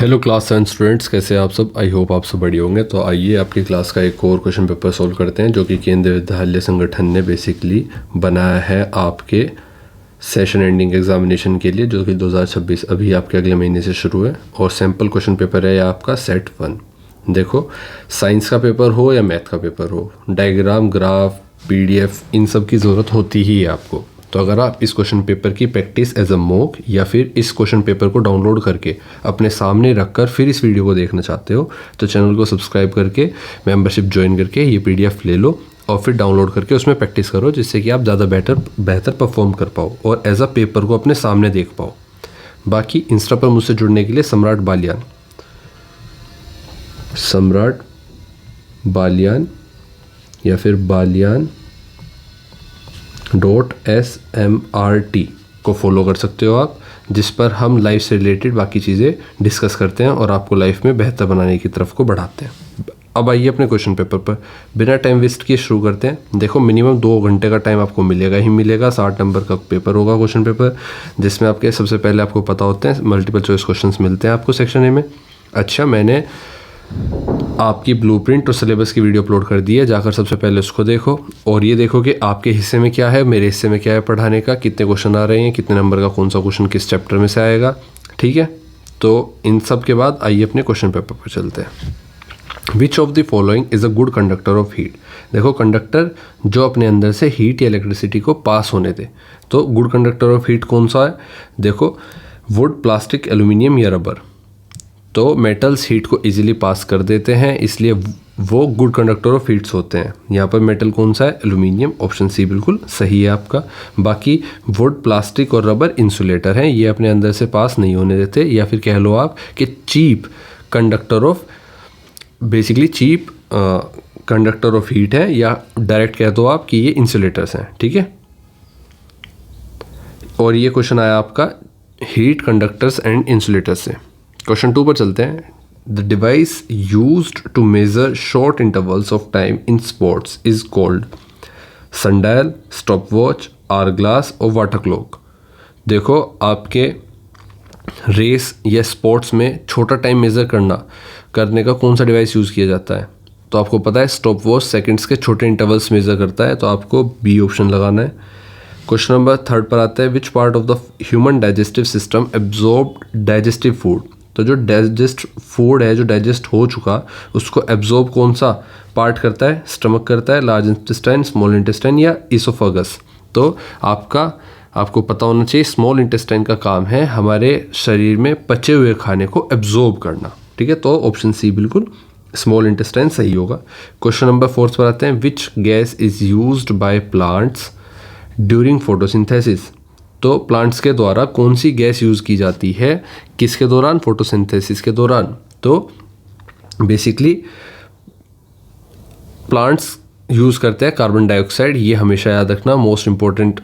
Hello class 7 students, कैसे हैं आप सब। आई होप आप सब बढ़िया होंगे। तो आइए आपकी क्लास का एक और क्वेश्चन पेपर सॉल्व करते हैं, जो कि केंद्रीय विद्यालय संगठन ने बेसिकली बनाया है आपके सेशन एंडिंग एग्जामिनेशन के लिए, जो कि 2026 अभी आपके अगले महीने से शुरू है। और सैम्पल क्वेश्चन पेपर है आपका सेट 1। देखो, साइंस का पेपर हो या मैथ का पेपर हो, डायग्राम, ग्राफ, PDF इन सब की ज़रूरत होती ही है आपको। तो अगर आप इस क्वेश्चन पेपर की प्रैक्टिस एज अ मॉक या फिर इस क्वेश्चन पेपर को डाउनलोड करके अपने सामने रखकर फिर इस वीडियो को देखना चाहते हो, तो चैनल को सब्सक्राइब करके मेंबरशिप ज्वाइन करके ये PDF ले लो और फिर डाउनलोड करके उसमें प्रैक्टिस करो, जिससे कि आप ज़्यादा बेहतर परफॉर्म कर पाओ और एज अ पेपर को अपने सामने देख पाओ। बाकी इंस्टा पर मुझसे जुड़ने के लिए सम्राट बालियान या फिर balian.smrt को फॉलो कर सकते हो आप, जिस पर हम लाइफ से रिलेटेड बाकी चीज़ें डिस्कस करते हैं और आपको लाइफ में बेहतर बनाने की तरफ को बढ़ाते हैं। अब आइए अपने क्वेश्चन पेपर पर बिना टाइम वेस्ट किए शुरू करते हैं। देखो, मिनिमम 2 घंटे का टाइम आपको मिलेगा ही मिलेगा। 60 नंबर का पेपर होगा क्वेश्चन पेपर, जिसमें आपके सबसे पहले आपको पता होते हैं मल्टीपल चॉइस क्वेश्चंस मिलते हैं आपको सेक्शन ए में। अच्छा, मैंने आपकी ब्लूप्रिंट और सिलेबस की वीडियो अपलोड कर दी है, जाकर सबसे पहले उसको देखो और ये देखो कि आपके हिस्से में क्या है, मेरे हिस्से में क्या है पढ़ाने का, कितने क्वेश्चन आ रहे हैं, कितने नंबर का कौन सा क्वेश्चन किस चैप्टर में से आएगा। ठीक है, तो इन सब के बाद आइए अपने क्वेश्चन पेपर पर चलते हैं। Which of the following is a good conductor of heat. देखो, कंडक्टर जो अपने अंदर से हीट या इलेक्ट्रिसिटी को पास होने दे, तो गुड कंडक्टर ऑफ हीट कौन सा है। देखो, वुड, प्लास्टिक, एल्यूमिनियम या रबर। तो मेटल्स हीट को इजीली पास कर देते हैं, इसलिए वो गुड कंडक्टर ऑफ हीट्स होते हैं। यहाँ पर मेटल कौन सा है, एल्यूमिनियम। ऑप्शन सी बिल्कुल सही है आपका। बाकी वुड, प्लास्टिक और रबर इंसुलेटर हैं, ये अपने अंदर से पास नहीं होने देते, या फिर कह लो आप कि चीप कंडक्टर ऑफ हीट है, या डायरेक्ट कह दो आप कि ये इंसुलेटर्स हैं। ठीक है, और ये क्वेश्चन आया आपका हीट कंडक्टर्स एंड इंसुलेटर्स से। क्वेश्चन 2 पर चलते हैं। The device used to measure short intervals of time in sports is called sundial, stop watch, hour glass और वाटर क्लॉक। देखो, आपके रेस या स्पोर्ट्स में छोटा टाइम मेज़र करने का कौन सा डिवाइस यूज़ किया जाता है, तो आपको पता है स्टॉप वॉच सेकंड्स के छोटे इंटरवल्स मेज़र करता है, तो आपको बी ऑप्शन लगाना है। क्वेश्चन नंबर 3 पर आता है। Which part of the human digestive system absorb digestive food. तो जो डाइजेस्ट फूड है, जो डाइजेस्ट हो चुका, उसको एब्जॉर्ब कौन सा पार्ट करता है, स्टमक करता है, लार्ज इंटेस्टाइन, स्मॉल इंटेस्टाइन या इसोफेगस। तो आपको पता होना चाहिए स्मॉल इंटेस्टाइन का काम है हमारे शरीर में पचे हुए खाने को एब्जॉर्ब करना। ठीक है, तो ऑप्शन सी बिल्कुल स्मॉल इंटेस्टाइन सही होगा। क्वेश्चन नंबर 4 पर आते हैं। Which gas is used by plants during photosynthesis. तो प्लांट्स के द्वारा कौन सी गैस यूज़ की जाती है, किसके दौरान, फोटोसिंथेसिस के दौरान। तो बेसिकली प्लांट्स यूज़ करते हैं कार्बन डाइऑक्साइड। ये हमेशा याद रखना, मोस्ट इंपॉर्टेंट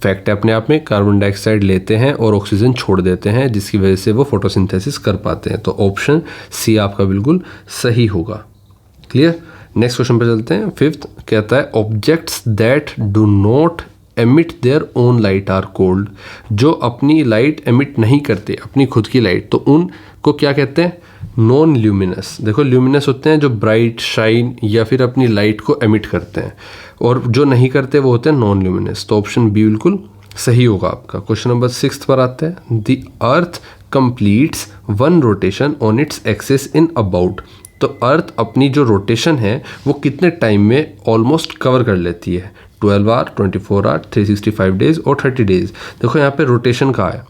फैक्ट है अपने आप में। कार्बन डाइऑक्साइड लेते हैं और ऑक्सीजन छोड़ देते हैं, जिसकी वजह से वो फोटोसिंथेसिस कर पाते हैं। तो ऑप्शन सी आपका बिल्कुल सही होगा। क्लियर। नेक्स्ट क्वेश्चन पे चलते हैं। 5th कहता है objects that do not emit their own light are called. जो अपनी लाइट एमिट नहीं करते, अपनी खुद की लाइट, तो उनको क्या कहते हैं, नॉन ल्यूमिनस। देखो, ल्यूमिनस होते हैं जो ब्राइट, शाइन या फिर अपनी लाइट को एमिट करते हैं, और जो नहीं करते वो होते हैं नॉन ल्यूमिनस। तो ऑप्शन बी बिल्कुल सही होगा आपका। क्वेश्चन नंबर 6 पर आते हैं। The earth completes 1 rotation on its axis in about. तो अर्थ अपनी जो रोटेशन है वो कितने टाइम में ऑलमोस्ट कवर कर लेती है, 12 आवर, 24 आवर, 365 डेज और 30 डेज। देखो, यहाँ पे रोटेशन का है।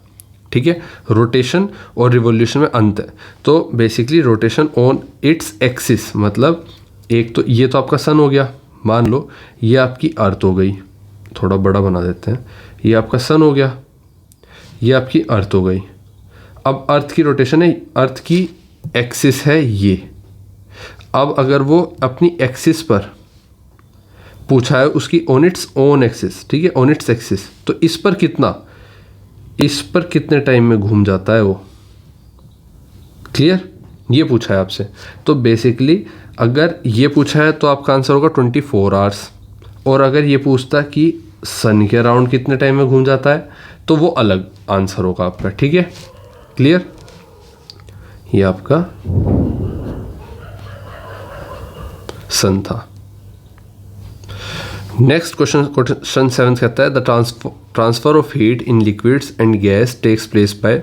ठीक है, रोटेशन और रिवोल्यूशन में अंत है। तो basically rotation on its axis मतलब एक तो ये तो आपका सन हो गया, मान लो ये आपकी अर्थ हो गई, थोड़ा बड़ा बना देते हैं, ये आपका सन हो गया, ये आपकी अर्थ हो गई। अब अर्थ की रोटेशन है, अर्थ की एक्सिस है ये। अब अगर वो अपनी एक्सिस पर पूछा है, उसकी ऑन इट्स ओन एक्सिस, ठीक है, ऑन इट्स एक्सिस, तो इस पर कितने टाइम में घूम जाता है वो। क्लियर, ये पूछा है आपसे। तो बेसिकली अगर ये पूछा है तो आपका आंसर होगा 24 आवर्स, और अगर ये पूछता कि सन के अराउंड कितने टाइम में घूम जाता है, तो वो अलग आंसर होगा आपका। ठीक है, क्लियर। ये आपका सन था। नेक्स्ट क्वेश्चन 7 कहता है the transfer of heat in liquids and gas takes place by.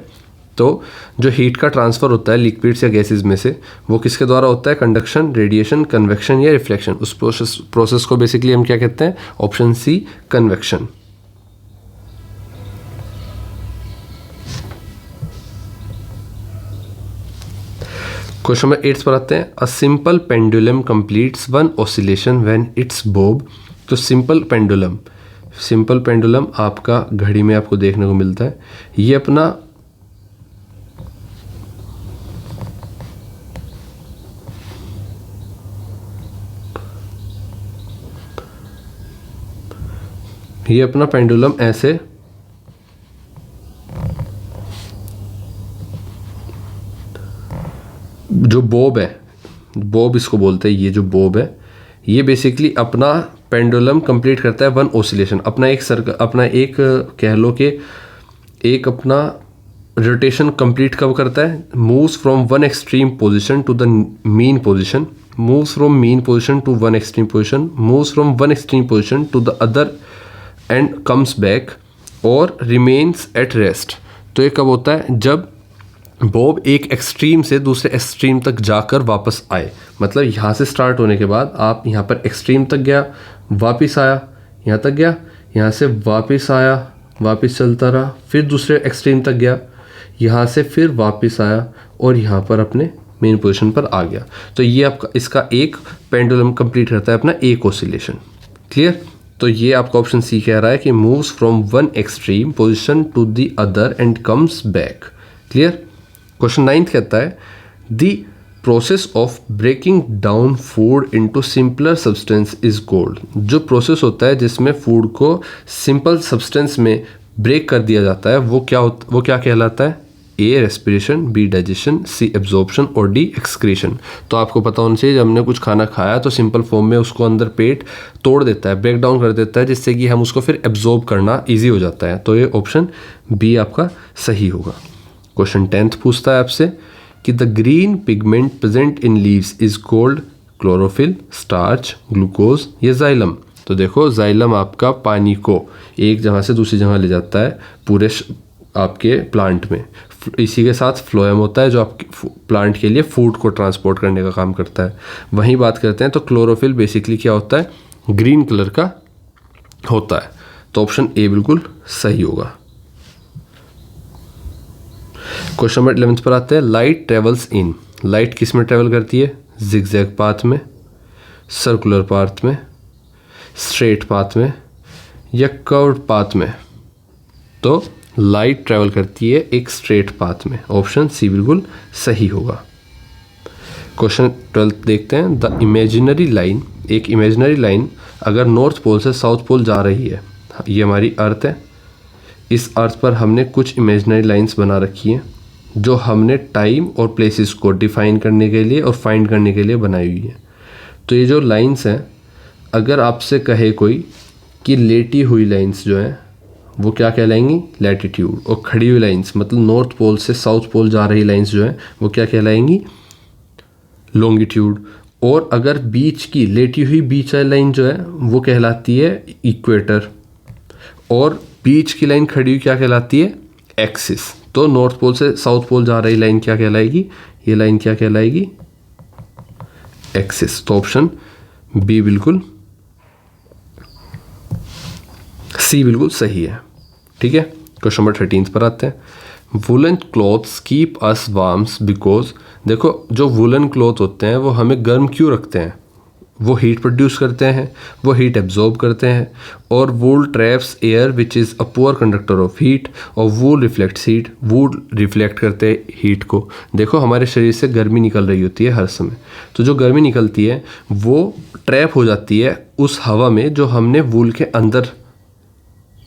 तो जो हीट का ट्रांसफ़र होता है लिक्विड्स या गैसेस में से, वो किसके द्वारा होता है? कंडक्शन, रेडिएशन, कन्वेक्शन या रिफ्लेक्शन। उस प्रोसेस को बेसिकली हम क्या कहते हैं? Option C, convection. Question number 8 पर आते हैं। A simple pendulum completes one oscillation when its bob. तो सिंपल पेंडुलम आपका घड़ी में आपको देखने को मिलता है। ये अपना पेंडुलम ऐसे जो बोब है, बोब इसको बोलते हैं, ये जो बोब है ये बेसिकली अपना पेंडुलम कंप्लीट करता है वन ऑसिलेशन। अपना एक कह लो कि एक अपना रोटेशन कंप्लीट कब करता है? Moves from one extreme position to the mean position, moves from mean position to one extreme position, moves from one extreme position to the other end comes back और रिमेन्स एट रेस्ट। तो ये कब होता है? जब Bob एक extreme से दूसरे एक्सट्रीम तक जाकर वापस आए। मतलब यहाँ से स्टार्ट होने के बाद आप यहाँ पर एक्सट्रीम तक गया, वापस आया, यहाँ तक गया, यहाँ से वापस आया, वापस चलता रहा, फिर दूसरे एक्सट्रीम तक गया, यहाँ से फिर वापस आया और यहाँ पर अपने मेन पोजीशन पर आ गया। तो ये आपका इसका एक पेंडुलम कंप्लीट करता है अपना एक ऑसिलेशन। क्लियर? तो ये आपका ऑप्शन सी कह रहा है कि moves from one extreme position to the other end comes back. Clear? Question 9 कहता है the process of breaking down food into simpler substance is called. जो प्रोसेस होता है जिसमें फूड को सिंपल सब्सटेंस में ब्रेक कर दिया जाता है वो क्या कहलाता है? ए रेस्पिरेशन, बी डाइजेशन, सी एब्जॉर्प्शन और डी एक्सक्रीशन। तो आपको पता होना चाहिए जब हमने कुछ खाना खाया तो सिंपल फॉर्म में उसको अंदर पेट तोड़ देता है, ब्रेक डाउन कर देता है, जिससे कि हम उसको फिर एब्जॉर्ब करना ईजी हो जाता है। तो ये ऑप्शन बी आपका सही होगा। क्वेश्चन 10 पूछता है आपसे कि the green pigment present in leaves is called chlorophyll, starch, glucose या जाइलम। तो देखो जाइलम आपका पानी को एक जगह से दूसरी जगह ले जाता है पूरे आपके प्लांट में। इसी के साथ फ्लोएम होता है जो आपके प्लांट के लिए फूड को ट्रांसपोर्ट करने का काम करता है। वहीं बात करते हैं तो क्लोरोफिल बेसिकली क्या होता है? ग्रीन कलर का होता है। तो ऑप्शन ए बिल्कुल सही होगा। क्वेश्चन नंबर 11 पर आते हैं। Light travels in. लाइट किस में ट्रेवल करती है? जिगजैग पाथ में, सर्कुलर पाथ में, स्ट्रेट पाथ में या कर्व्ड पाथ में? तो लाइट ट्रेवल करती है एक स्ट्रेट पाथ में। ऑप्शन सी बिल्कुल सही होगा। क्वेश्चन 12 देखते हैं। द इमेजिनरी लाइन, एक इमेजिनरी लाइन अगर नॉर्थ पोल से साउथ पोल जा रही है, ये हमारी अर्थ है, इस अर्थ पर हमने कुछ इमेजिनरी लाइंस बना रखी हैं जो हमने टाइम और प्लेसेस को डिफाइन करने के लिए और फाइंड करने के लिए बनाई हुई है। तो ये जो लाइंस हैं, अगर आपसे कहे कोई कि लेटी हुई लाइंस जो हैं वो क्या कहलाएंगी? लैटिट्यूड। और खड़ी हुई लाइंस मतलब नॉर्थ पोल से साउथ पोल जा रही लाइंस जो हैं वो क्या कहलाएंगी? लॉन्गिट्यूड। और अगर बीच की लेटी हुई बीच वाली लाइन जो है वो कहलाती है इक्वेटर, और बीच की लाइन खड़ी हुई क्या कहलाती है? एक्सिस। तो नॉर्थ पोल से साउथ पोल जा रही लाइन क्या कहलाएगी? ये लाइन क्या कहलाएगी? एक्सिस। तो ऑप्शन बी बिल्कुल, सी बिल्कुल सही है। ठीक है। क्वेश्चन नंबर 13 पर आते हैं। Woollen clothes keep us warms because. देखो जो वुलन क्लॉथ होते हैं वो हमें गर्म क्यों रखते हैं? वो हीट प्रोड्यूस करते हैं, वो हीट एब्जॉर्ब करते हैं, और wool traps air which is a poor conductor of heat, और wool reflects heat. Wool reflect करते हैं हीट को। देखो हमारे शरीर से गर्मी निकल रही होती है हर समय, तो जो गर्मी निकलती है वो ट्रैप हो जाती है उस हवा में जो हमने वूल के अंदर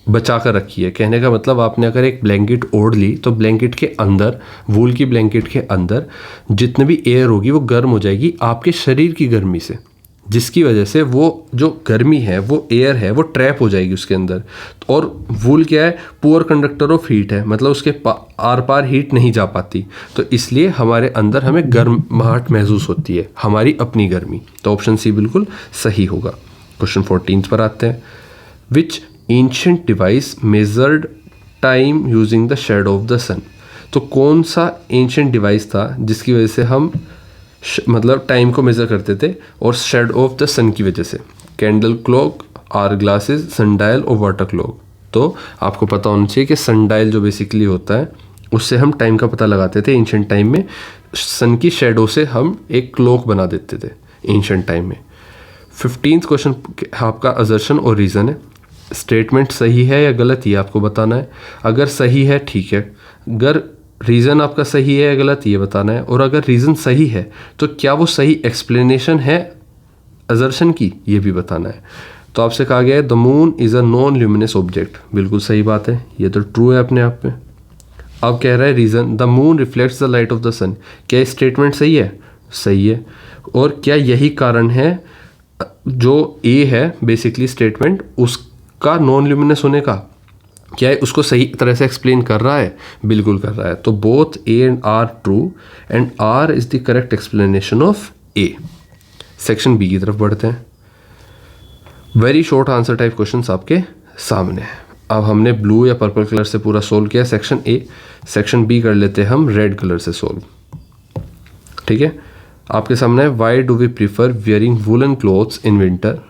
बचा कर रखी है। कहने का मतलब आपने अगर एक ब्लैंकेट ओढ़ ली तो ब्लैंकेट के अंदर, वूल की ब्लैंकेट के अंदर जितने भी एयर होगी वो गर्म हो जाएगी आपके शरीर की गर्मी से। जिसकी वजह से वो जो गर्मी है, वो एयर है, वो ट्रैप हो जाएगी उसके अंदर। और वूल क्या है, पुअर कंडक्टर ऑफ हीट है, मतलब उसके आर पार हीट नहीं जा पाती, तो इसलिए हमारे अंदर हमें गर्माहट महसूस होती है, हमारी अपनी गर्मी। तो ऑप्शन सी बिल्कुल सही होगा। क्वेश्चन 14 पर आते हैं। Which ancient device measured time using the shadow of the sun. तो कौन सा एंशिएंट डिवाइस था जिसकी वजह से हम मतलब टाइम को मेज़र करते थे और शेडो ऑफ द सन की वजह से? Candle clock, are glasses, sundial और वाटर क्लॉक। तो आपको पता होना चाहिए कि सनडायल जो बेसिकली होता है उससे हम टाइम का पता लगाते थे एंशिएंट टाइम में। सन की शेडो से हम एक क्लॉक बना देते थे एंशिएंट टाइम में। 15th क्वेश्चन आपका असर्शन और रीज़न है। स्टेटमेंट सही है या गलत ये आपको बताना है। अगर सही है ठीक है, अगर रीज़न आपका सही है या गलत ये बताना है, और अगर रीज़न सही है तो क्या वो सही एक्सप्लेनेशन है असर्शन की, ये भी बताना है। तो आपसे कहा गया है the moon is a non luminous object, बिल्कुल सही बात है, ये तो ट्रू है अपने आप में। अब कह रहा है reason the moon reflects the light of the sun. क्या स्टेटमेंट सही है? सही है। और क्या यही कारण है जो ए है बेसिकली स्टेटमेंट उसका नॉन ल्यूमिनस होने का? क्या है उसको सही तरह से एक्सप्लेन कर रहा है? बिल्कुल कर रहा है। तो both A and R true and R is the correct explanation of A. Section B की तरफ बढ़ते हैं। Very short answer type questions आपके सामने है। अब हमने ब्लू या पर्पल कलर से पूरा सोल्व किया सेक्शन ए। सेक्शन बी कर लेते हैं हम रेड कलर से सोल्व। ठीक है, आपके सामने है why do we prefer wearing woollen clothes in winter.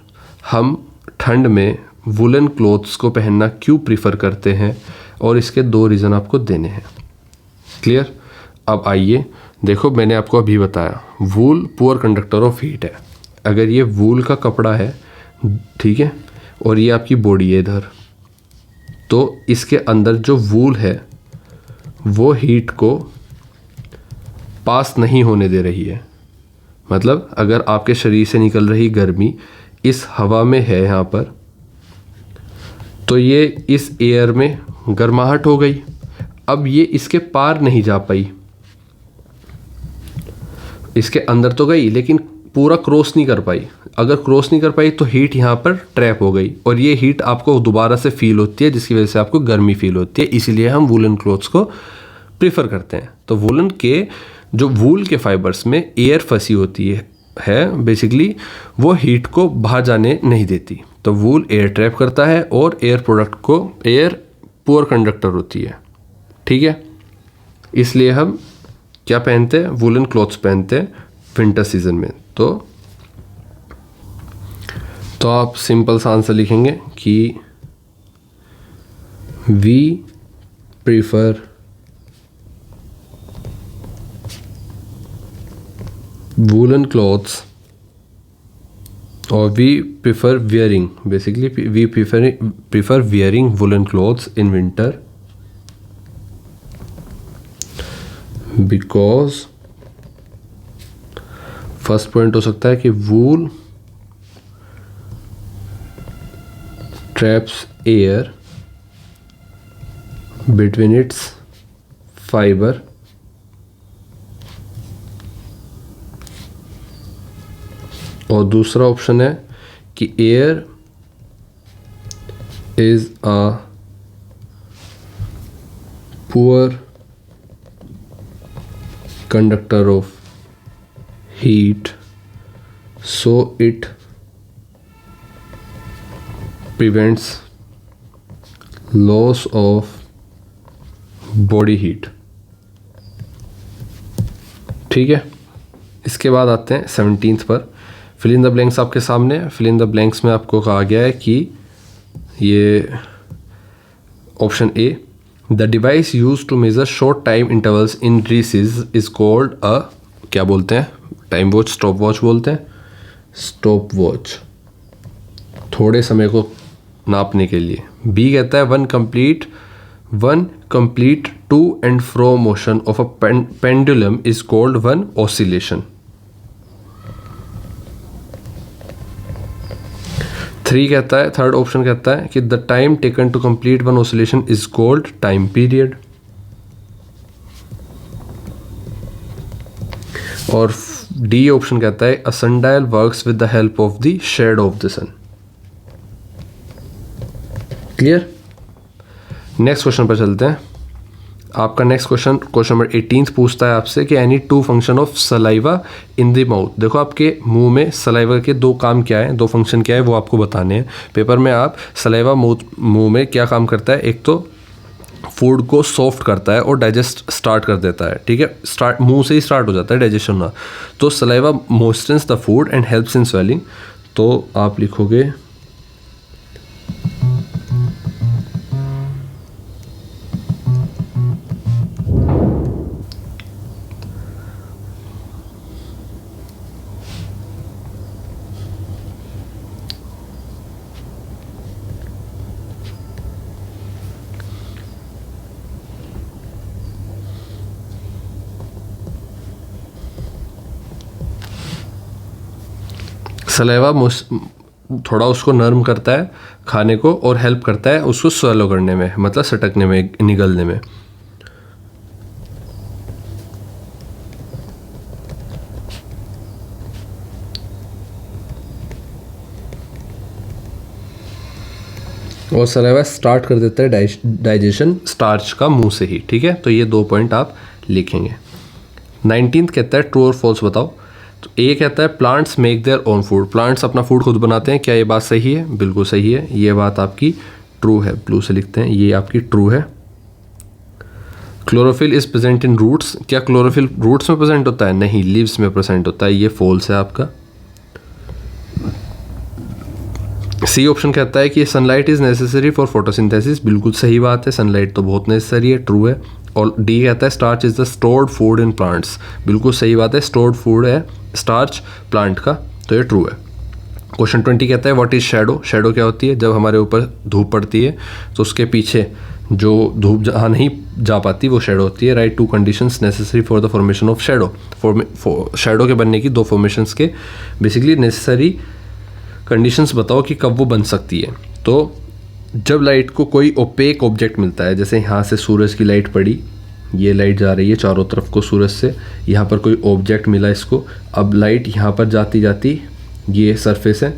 हम ठंड में वुलन क्लोथ्स को पहनना क्यों प्रीफर करते हैं, और इसके 2 रीज़न आपको देने हैं। क्लियर? अब आइए देखो, मैंने आपको अभी बताया वूल पुअर कंडक्टर ऑफ हीट है। अगर ये वूल का कपड़ा है, ठीक है, और ये आपकी बॉडी है इधर, तो इसके अंदर जो वूल है वो हीट को पास नहीं होने दे रही है। मतलब अगर आपके शरीर से निकल रही गर्मी इस हवा में है यहाँ पर, तो ये इस एयर में गर्माहट हो गई। अब ये इसके पार नहीं जा पाई, इसके अंदर तो गई लेकिन पूरा क्रॉस नहीं कर पाई। अगर क्रॉस नहीं कर पाई तो हीट यहाँ पर ट्रैप हो गई, और ये हीट आपको दोबारा से फील होती है, जिसकी वजह से आपको गर्मी फील होती है। इसीलिए हम वुलन क्लोथ्स को प्रीफर करते हैं। तो वुलन के जो वूल के फाइबर्स में एयर फंसी होती है बेसिकली, वो हीट को बाहर जाने नहीं देती। तो वूल एयर ट्रैप करता है और एयर प्रोडक्ट को एयर पुअर कंडक्टर होती है। ठीक है, इसलिए हम क्या पहनते हैं? वुलन क्लॉथ्स पहनते हैं विंटर सीजन में। तो आप सिंपल सा आंसर लिखेंगे कि we prefer woolen clothes, or we prefer wearing, basically we prefer wearing woolen clothes in winter because first point हो सकता है कि wool traps air between its fibre, और दूसरा ऑप्शन है कि air is a poor conductor of heat, so it prevents loss of body heat. ठीक है, इसके बाद आते हैं 17th पर। फिल इन द ब्लैंक्स आपके सामने। फिल इन द ब्लैंक्स में आपको कहा गया है कि ये option A, the device use to measure short time intervals in races is called a, क्या बोलते हैं? टाइम वॉच, स्टॉप वॉच बोलते हैं। स्टॉप वॉच, थोड़े समय को नापने के लिए। बी कहता है one complete to and fro motion of a pendulum is called one oscillation. 3 कहता है, थर्ड ऑप्शन कहता है कि the time taken to complete one oscillation is called time period. और डी ऑप्शन कहता है a sundial works with the help of the shadow of the sun. Clear. Next question पर चलते हैं। आपका नेक्स्ट क्वेश्चन नंबर 18 पूछता है आपसे कि any two function of saliva in the mouth. देखो आपके मुंह में सलाइवा के दो काम क्या है, दो फंक्शन क्या है, वो आपको बताने हैं पेपर में। आप सलाइवा मुंह में क्या काम करता है, एक तो फूड को सॉफ्ट करता है और डाइजेस्ट स्टार्ट कर देता है, ठीक है। स्टार्ट मुंह से ही स्टार्ट हो जाता है डाइजेशन होना। तो saliva moisturise the food and helps in swelling. तो आप लिखोगे सलाइवा थोड़ा उसको नर्म करता है खाने को और हेल्प करता है उसको स्वेलो करने में, मतलब सटकने में, निगलने में। और सलाइवा स्टार्ट कर देता है डाइजेशन स्टार्च का मुंह से ही, ठीक है। तो ये 2 पॉइंट आप लिखेंगे। 19 कहता है ट्रू और फॉल्स बताओ। तो ए कहता है plants make their own food, plants अपना फूड खुद बनाते हैं। क्या ये बात सही है? बिल्कुल सही है, ये बात आपकी ट्रू है। ब्लू से लिखते हैं, ये आपकी ट्रू है। Chlorophyll is present in roots, क्या क्लोरोफिल रूट्स में प्रेजेंट होता है? नहीं, लीव्स में प्रेजेंट होता है, ये फॉल्स है आपका। सी ऑप्शन कहता है कि sunlight is necessary for photosynthesis, बिल्कुल सही बात है, सनलाइट तो बहुत नेसेसरी है, ट्रू है। और डी कहता है starch is the stored food in plants, बिल्कुल सही बात है, स्टोर्ड फूड है स्टार्च प्लांट का, तो ये ट्रू है। क्वेश्चन 20 कहता है व्हाट इज शैडो, शैडो क्या होती है? जब हमारे ऊपर धूप पड़ती है तो उसके पीछे जो धूप जहाँ नहीं जा पाती वो शैडो होती है। Right 2 conditions necessary for the formation of shadow, shadow के बनने की 2 फॉर्मेशंस के बेसिकली नेसेसरी कंडीशंस बताओ कि कब वो बन सकती है। तो जब लाइट को कोई ओपेक ऑब्जेक्ट मिलता है, जैसे यहाँ से सूरज की लाइट पड़ी, ये लाइट जा रही है चारों तरफ को सूरज से, यहाँ पर कोई ऑब्जेक्ट मिला इसको, अब लाइट यहाँ पर जाती जाती, ये सरफेस है,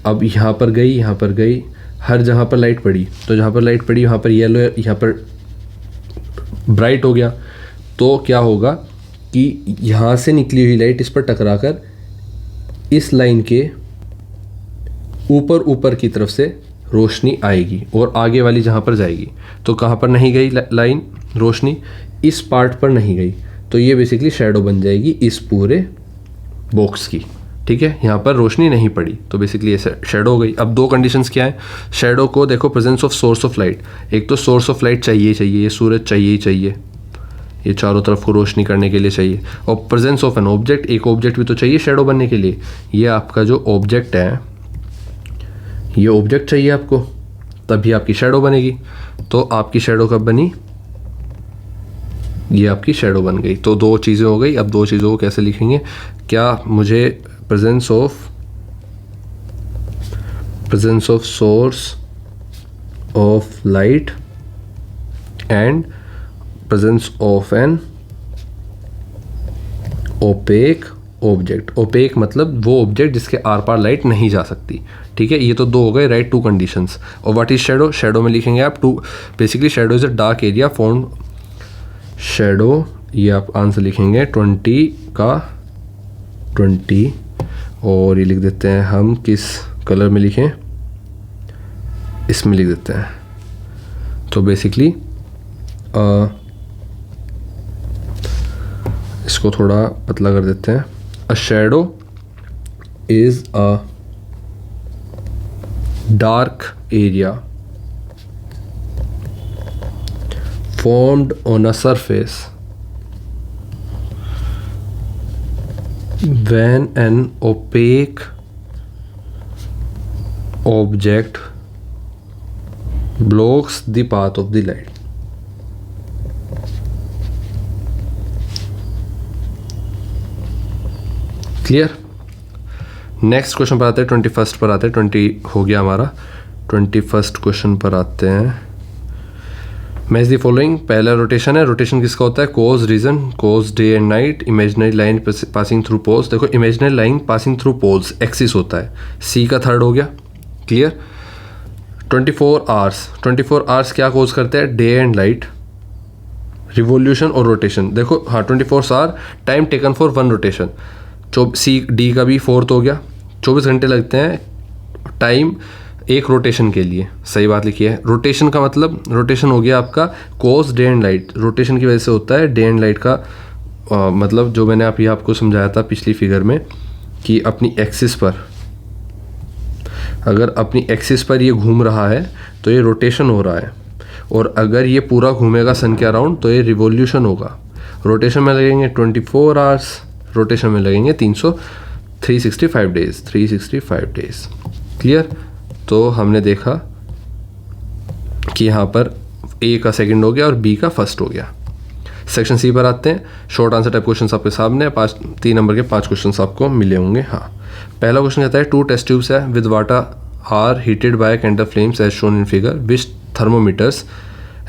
अब यहाँ पर गई, यहाँ पर गई, हर जहाँ पर लाइट पड़ी, तो जहाँ पर लाइट पड़ी वहाँ पर येलो, यहाँ पर ब्राइट हो गया। तो क्या होगा कि यहाँ से निकली हुई लाइट इस पर टकरा कर इस लाइन के ऊपर की तरफ से रोशनी आएगी और आगे वाली जहाँ पर जाएगी। तो कहाँ पर नहीं गई लाइन रोशनी? इस पार्ट पर नहीं गई, तो ये बेसिकली शैडो बन जाएगी इस पूरे बॉक्स की, ठीक है। यहाँ पर रोशनी नहीं पड़ी तो बेसिकली ये शैडो हो गई। अब 2 कंडीशंस क्या है शैडो को? देखो presence of source of light, एक तो सोर्स ऑफ लाइट चाहिए ये सूरज चाहिए ही चाहिए, ये चारों तरफ को रोशनी करने के लिए चाहिए, और प्रेजेंस ऑफ एन ऑब्जेक्ट, एक ऑब्जेक्ट भी तो चाहिए शैडो बनने के लिए। ये आपका जो ऑब्जेक्ट है, ये ऑब्जेक्ट चाहिए आपको, तभी आपकी शैडो बनेगी। तो आपकी शैडो कब बनी? ये आपकी शैडो बन गई। तो 2 चीज़ें हो गई। अब 2 चीज़ों को कैसे लिखेंगे? क्या मुझे presence of source of light and presence of an opaque object, opaque मतलब वो ऑब्जेक्ट जिसके आर पार लाइट नहीं जा सकती, ठीक है। ये तो 2 हो गए, राइट 2 कंडीशंस। और व्हाट इज शैडो? शैडो में लिखेंगे आप 2, basically shadow is a dark area form, shadow ये आप आंसर लिखेंगे 20 का 20, और ये लिख देते हैं हम किस कलर में लिखें, इसमें लिख देते हैं। तो बेसिकली इसको थोड़ा पतला कर देते हैं। A shadow is a dark area formed on a surface when an opaque object blocks the path of the light. Clear. Next question पर आते हैं, 21 पर आते हैं। 20 हो गया हमारा, 21 क्वेश्चन पर आते हैं। Match the following. पहला रोटेशन है, रोटेशन किसका होता है? Cause reason, cause day and night, imaginary line passing through poles. देखो imaginary line passing through poles axis होता है, सी का थर्ड हो गया, क्लियर। 24 आवर्स, 24 आवर्स क्या कोज करते हैं? डे एंड लाइट, रिवोल्यूशन और रोटेशन। देखो हाँ 24 hour time taken for one rotation, C D का भी फोर्थ हो गया, 24 घंटे लगते हैं टाइम एक रोटेशन के लिए, सही बात लिखी है। रोटेशन का मतलब, रोटेशन हो गया आपका कोस डे एंड लाइट, रोटेशन की वजह से होता है डे एंड लाइट का मतलब जो मैंने अभी आपको समझाया था पिछली फिगर में कि अपनी एक्सिस पर, अगर अपनी एक्सिस पर ये घूम रहा है तो ये रोटेशन हो रहा है, और अगर ये पूरा घूमेगा सन के अराउंड तो ये रिवोल्यूशन होगा। रोटेशन में लगेंगे 24 आवर्स, रोटेशन में लगेंगे 365 डेज, 365 डेज, क्लियर। तो हमने देखा कि यहाँ पर ए का सेकंड हो गया और बी का फर्स्ट हो गया। सेक्शन सी पर आते हैं। शॉर्ट आंसर टाइप क्वेश्चन आपके सामने, 3 नंबर के 5 क्वेश्चन आपको मिले होंगे। हाँ, पहला क्वेश्चन कहता है 2 टेस्ट ट्यूब्स है with water are heated by candle flames as shown in figure, which thermometers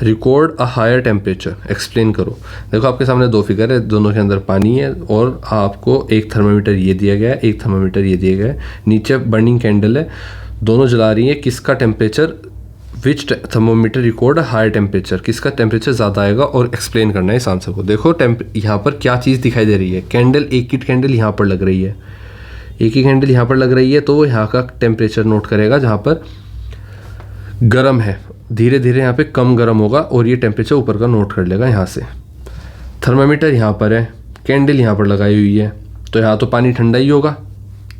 record a higher temperature, explain करो। देखो आपके सामने 2 फिगर है, दोनों के अंदर पानी है और आपको एक थर्मोमीटर ये दिया गया है, एक थर्मोमीटर ये दिया गया है, नीचे बर्निंग कैंडल है, दोनों जला रही है। किसका टेम्परेचर, विच थर्मोमीटर रिकॉर्ड हायर टेम्परेचर, किसका टेम्परेचर ज़्यादा आएगा और एक्सप्लेन करना है इस आंसर को। देखो यहाँ पर क्या चीज़ दिखाई दे रही है, कैंडल, एक ही कैंडल यहाँ पर लग रही है, एक ही कैंडल यहाँ पर लग रही है, तो वो यहाँ का टेम्परेचर नोट करेगा जहाँ पर गर्म है, धीरे धीरे यहाँ पे कम गर्म होगा और ये टेम्परेचर ऊपर का नोट कर लेगा यहाँ से। थर्मामीटर यहाँ पर है, कैंडल यहाँ पर लगाई हुई है, तो यहाँ तो पानी ठंडा ही होगा,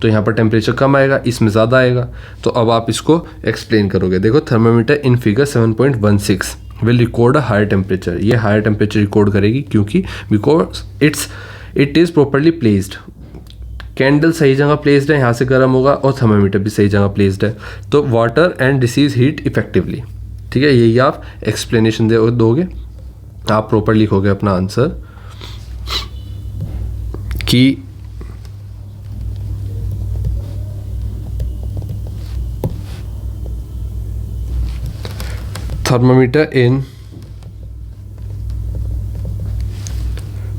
तो यहाँ पर टेम्परेचर कम आएगा, इसमें ज़्यादा आएगा। तो अब आप इसको एक्सप्लेन करोगे। देखो thermometer in figure 7.16 will record a higher temperature, ये हायर टेम्परेचर रिकॉर्ड करेगी क्योंकि because it is properly placed, candle सही जगह प्लेस्ड है, यहाँ से गर्म होगा, और थर्मामीटर भी सही जगह प्लेस्ड है, तो water and receives heat effectively. ठीक है, यही आप एक्सप्लेनेशन दोगे, आप प्रॉपर लिखोगे अपना आंसर कि thermometer in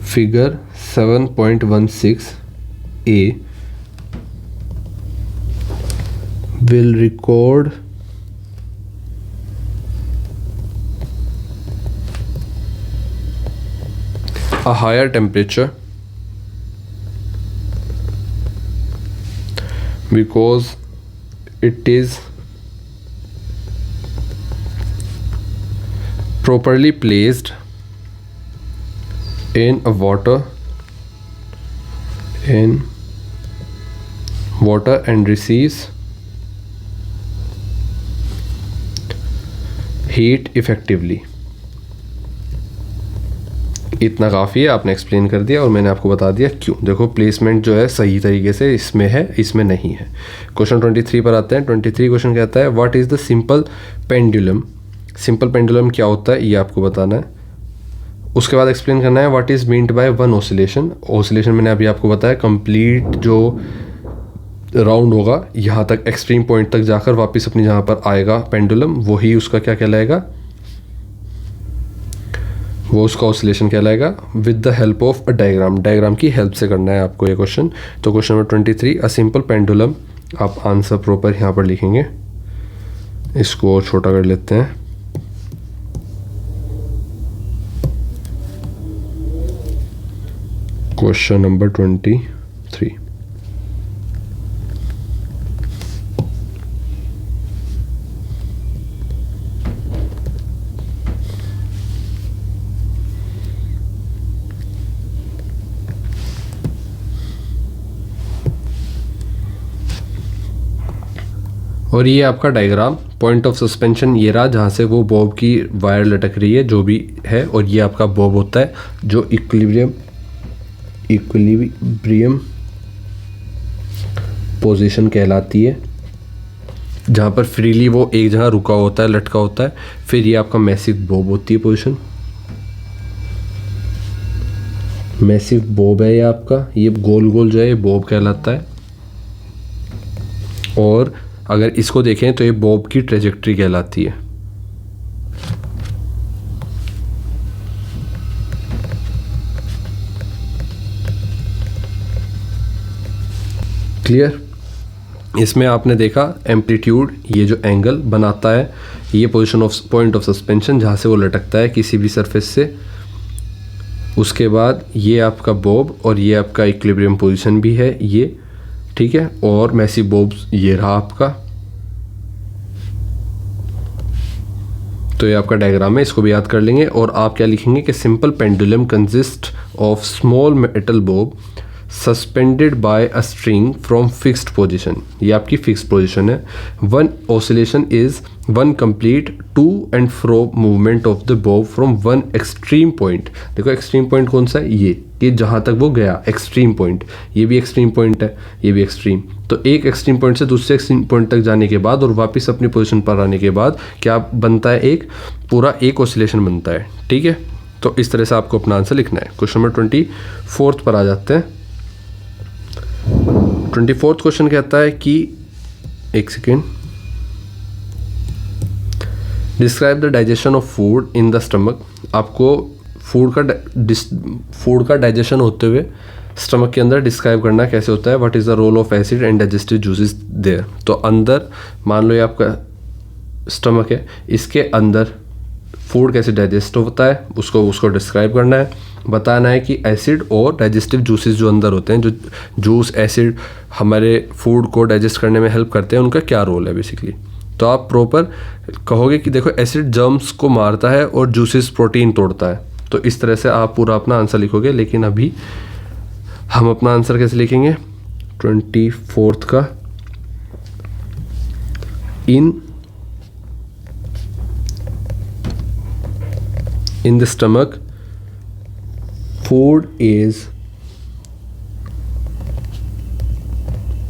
figure 7.16a will record a higher temperature because it is properly placed in water and receives heat effectively। इतना काफ़ी है, आपने एक्सप्लेन कर दिया और मैंने आपको बता दिया क्यों। देखो प्लेसमेंट जो है सही तरीके से इसमें है, इसमें नहीं है। क्वेश्चन 23 पर आते हैं। 23 क्वेश्चन कहता है what is the simple pendulum. Simple pendulum क्या होता है ये आपको बताना है। उसके बाद एक्सप्लेन करना है what is meant by one oscillation. Oscillation मैंने अभी आपको बताया कंप्लीट जो राउंड होगा यहाँ तक, एक्सट्रीम पॉइंट तक जाकर वापस अपनी जहाँ पर आएगा पेंडुलम, वही उसका क्या कहलाएगा, वो उसका ऑसिलेशन कहलाएगा। With the help of a diagram, diagram की हेल्प से करना है आपको ये क्वेश्चन। तो क्वेश्चन नंबर 23 अ सिंपल पेंडुलम, आप आंसर प्रॉपर यहाँ पर लिखेंगे। इसको और छोटा कर लेते हैं। क्वेश्चन नंबर 23 और ये आपका डायग्राम, पॉइंट ऑफ सस्पेंशन ये रहा जहाँ से वो बॉब की वायर लटक रही है जो भी है, और ये आपका बॉब होता है जो इक्विलिब्रियम पोजीशन कहलाती है, जहाँ पर फ्रीली वो एक जगह रुका होता है, लटका होता है। फिर ये आपका मैसिव बॉब होती है पोजीशन, मैसिव बॉब है ये आपका, ये गोल गोल जो है ये बॉब कहलाता है। और अगर इसको देखें तो ये बॉब की ट्रेजेक्ट्री कहलाती है। क्लियर। इसमें आपने देखा एम्पलीट्यूड, ये जो एंगल बनाता है, ये position of point of suspension जहाँ से वो लटकता है किसी भी सरफेस से। उसके बाद ये आपका बॉब और ये आपका इक्विलिब्रियम पोजीशन भी है ये, ठीक है। और मैसी बॉब ये रहा आपका, तो ये आपका डायग्राम है, इसको भी याद कर लेंगे। और आप क्या लिखेंगे कि simple pendulum consist of small metal bob suspended by a string from fixed position. ये आपकी फिक्स्ड पोजीशन है। One oscillation is one complete to and fro movement of the bob from one extreme point. देखो extreme point कौन सा है, ये जहाँ तक वो गया एक्सट्रीम पॉइंट, ये भी एक्सट्रीम पॉइंट है, ये भी एक्सट्रीम। तो एक एक्सट्रीम पॉइंट से दूसरे एक्सट्रीम पॉइंट तक जाने के बाद और वापस अपनी पोजीशन पर आने के बाद क्या बनता है, एक पूरा एक ऑसिलेशन बनता है, ठीक है। तो इस तरह से आपको अपना आंसर लिखना है। क्वेश्चन नंबर 24 पर आ जाते हैं। 24 क्वेश्चन कहता है कि एक second, describe the digestion of food in the stomach. आपको फूड का डाइजेशन होते हुए स्टमक के अंदर डिस्क्राइब करना कैसे होता है। What is the role of acid and digestive juices there. तो अंदर मान लो ये आपका स्टमक है, इसके अंदर फूड कैसे डाइजेस्ट होता है उसको डिस्क्राइब करना है। बताना है कि एसिड और डाइजेस्टिव जूसेस जो अंदर होते हैं, जो जूस एसिड हमारे फूड को डाइजेस्ट करने में हेल्प करते हैं, उनका क्या रोल है बेसिकली। तो आप प्रॉपर कहोगे कि देखो एसिड जर्म्स को मारता है और जूसेस प्रोटीन तोड़ता है। तो इस तरह से आप पूरा अपना आंसर लिखोगे। लेकिन अभी हम अपना आंसर कैसे लिखेंगे 24 का, in the stomach food is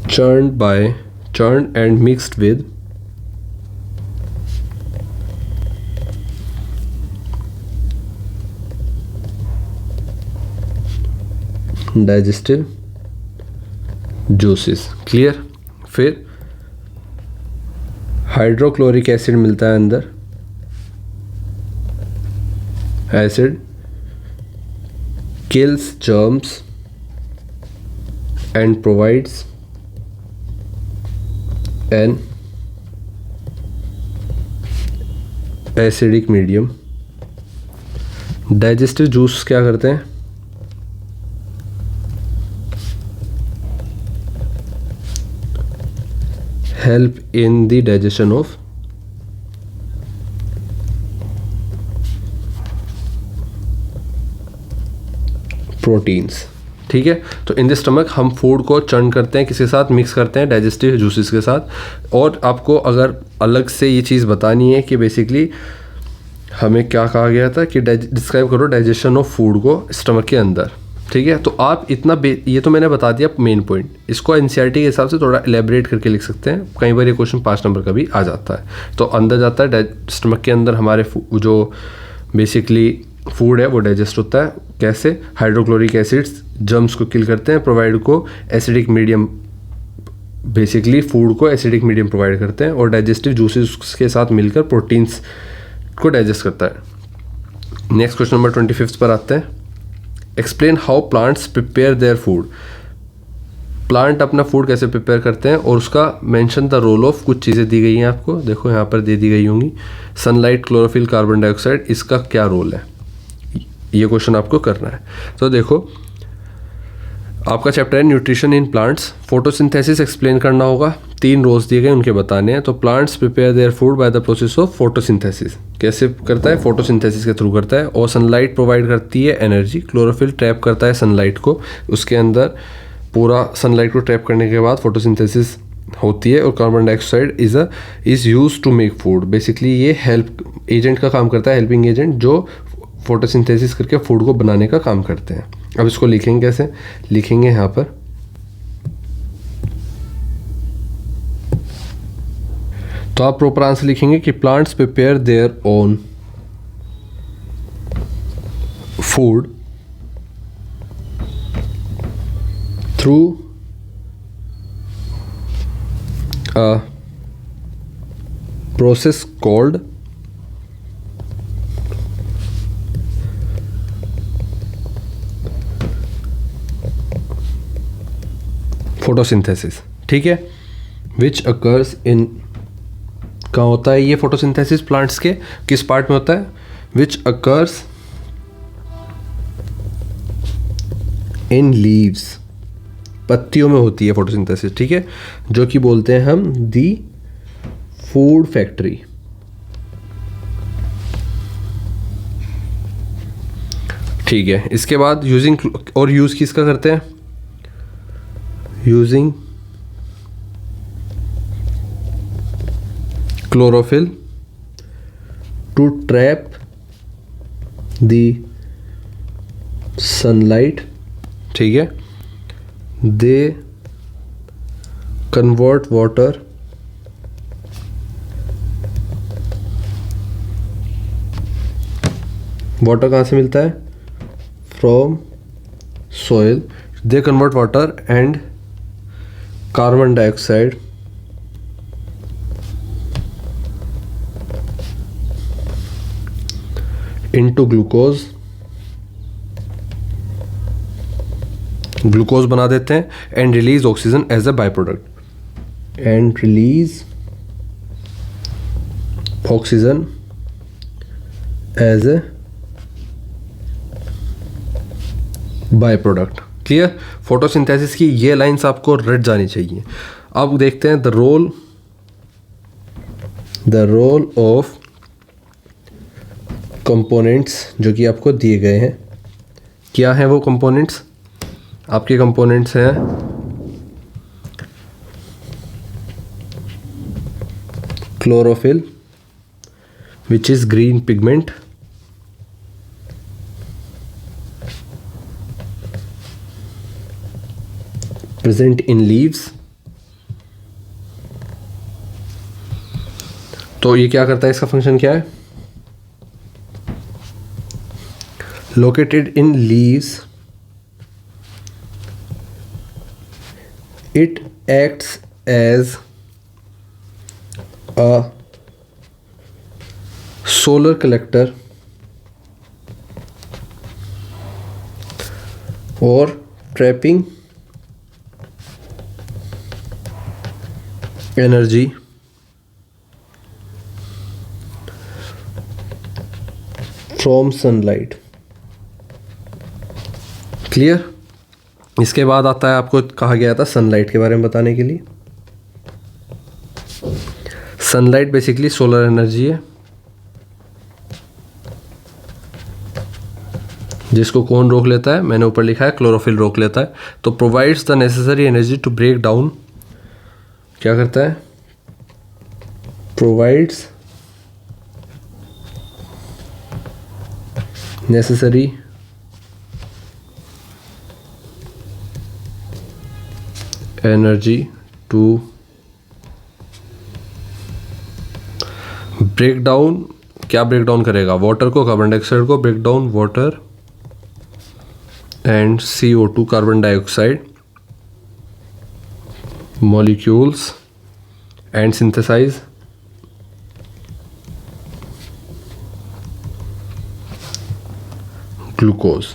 churned and mixed with digestive juices। Clear. फिर हाइड्रोक्लोरिक एसिड मिलता है अंदर, acid kills germs and provides an acidic medium। Digestive juice क्या करते हैं, help in the digestion of proteins, ठीक है। तो इन द स्टमक हम फूड को चर्न करते हैं, किसके साथ मिक्स करते हैं, डाइजेस्टिव जूसेस के साथ। और आपको अगर अलग से ये चीज़ बतानी है कि बेसिकली हमें क्या कहा गया था कि डिस्क्राइब करो डाइजेशन ऑफ फूड को स्टमक के अंदर, ठीक है। तो आप इतना ये तो मैंने बता दिया मेन पॉइंट, इसको एनसीईआरटी के हिसाब से थोड़ा एलेबरेट करके लिख सकते हैं। कई बार ये क्वेश्चन 5 नंबर का भी आ जाता है। तो अंदर जाता है स्टमक के अंदर हमारे जो बेसिकली फूड है वो डाइजेस्ट होता है। कैसे, हाइड्रोक्लोरिक एसिड्स जर्म्स को किल करते हैं, प्रोवाइड को एसिडिक मीडियम, बेसिकली फूड को एसिडिक मीडियम प्रोवाइड करते हैं, और डाइजेस्टिव जूसेस के साथ मिलकर प्रोटीन्स को डाइजेस्ट करता है। नेक्स्ट क्वेश्चन नंबर 25 पर आते हैं। Explain how plants prepare their food. Plant अपना फूड कैसे प्रिपेयर करते हैं और उसका मेंशन द रोल ऑफ, कुछ चीज़ें दी गई हैं आपको, देखो यहाँ पर दे दी गई होंगी। सनलाइट, क्लोरोफिल, कार्बन डाइऑक्साइड, इसका क्या रोल है, ये क्वेश्चन आपको करना है। तो देखो आपका चैप्टर है nutrition in plants. Photosynthesis explain करना होगा, 3 रोल्स दिए गए उनके बताने हैं। तो plants prepare their food by the process of photosynthesis. कैसे करता है, फोटोसिंथेसिस के थ्रू करता है। और सनलाइट प्रोवाइड करती है एनर्जी, क्लोरोफिल ट्रैप करता है सनलाइट को, उसके अंदर पूरा सनलाइट को ट्रैप करने के बाद फोटोसिंथेसिस होती है। और carbon dioxide is use to make food. Basically ये हेल्प एजेंट का काम करता है, हेल्पिंग एजेंट, जो फोटोसिंथेसिस करके फूड को बनाने का काम करते हैं। अब इसको लिखेंगे कैसे, लिखेंगे यहाँ पर तो आप प्रॉपर आंसर लिखेंगे कि plants prepare their own food through a process called photosynthesis. ठीक है, विच अकर्स इन, कहाँ होता है ये फोटोसिंथेसिस प्लांट्स के, किस पार्ट में होता है, विच अकर्स इन लीव्स, पत्तियों में होती है फोटोसिंथेसिस, ठीक है, जो कि बोलते हैं हम दी फूड फैक्ट्री। ठीक है, इसके बाद यूजिंग, और यूज किसका करते हैं, using chlorophyll to trap the sunlight, ठीक है, दे कन्वर्ट वाटर कहाँ से मिलता है, from soil, they convert water and carbon dioxide into glucose, glucose बना देते हैं, and release oxygen as a by product, and release oxygen as a by product. Clear, photosynthesis की ये लाइंस आपको रट जानी चाहिए। अब देखते हैं द रोल ऑफ कंपोनेंट्स जो कि आपको दिए गए हैं। क्या हैं वो कंपोनेंट्स, आपके कंपोनेंट्स हैं chlorophyll which is green pigment, present in leaves, तो ये क्या करता है, इसका फंक्शन क्या है, located in leaves, it acts as a solar collector or trapping energy from sunlight। Clear, इसके बाद आता है, आपको कहा गया था सनलाइट के बारे में बताने के लिए। सनलाइट बेसिकली सोलर एनर्जी है, जिसको कौन रोक लेता है, मैंने ऊपर लिखा है क्लोरोफिल रोक लेता है। तो provides the necessary energy to break down, क्या करता है, provides necessary energy to break down, क्या ब्रेक डाउन करेगा, वाटर को, कार्बन डाइऑक्साइड को break down, water and CO2 carbon dioxide molecules and synthesise glucose.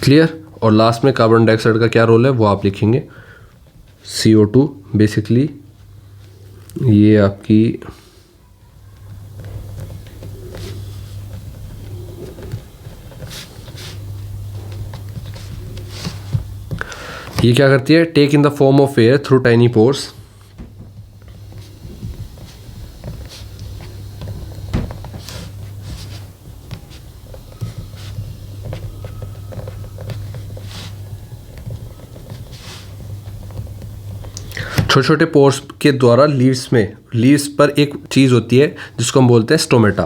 Clear, और लास्ट में carbon dioxide का क्या रोल है वो आप लिखेंगे, CO2 बेसिकली ये आपकी ये क्या करती है, take in the form of air through tiny pores, छोटे छोटे पोर्स के द्वारा लीव्स पर एक चीज़ होती है जिसको हम बोलते हैं स्टोमेटा,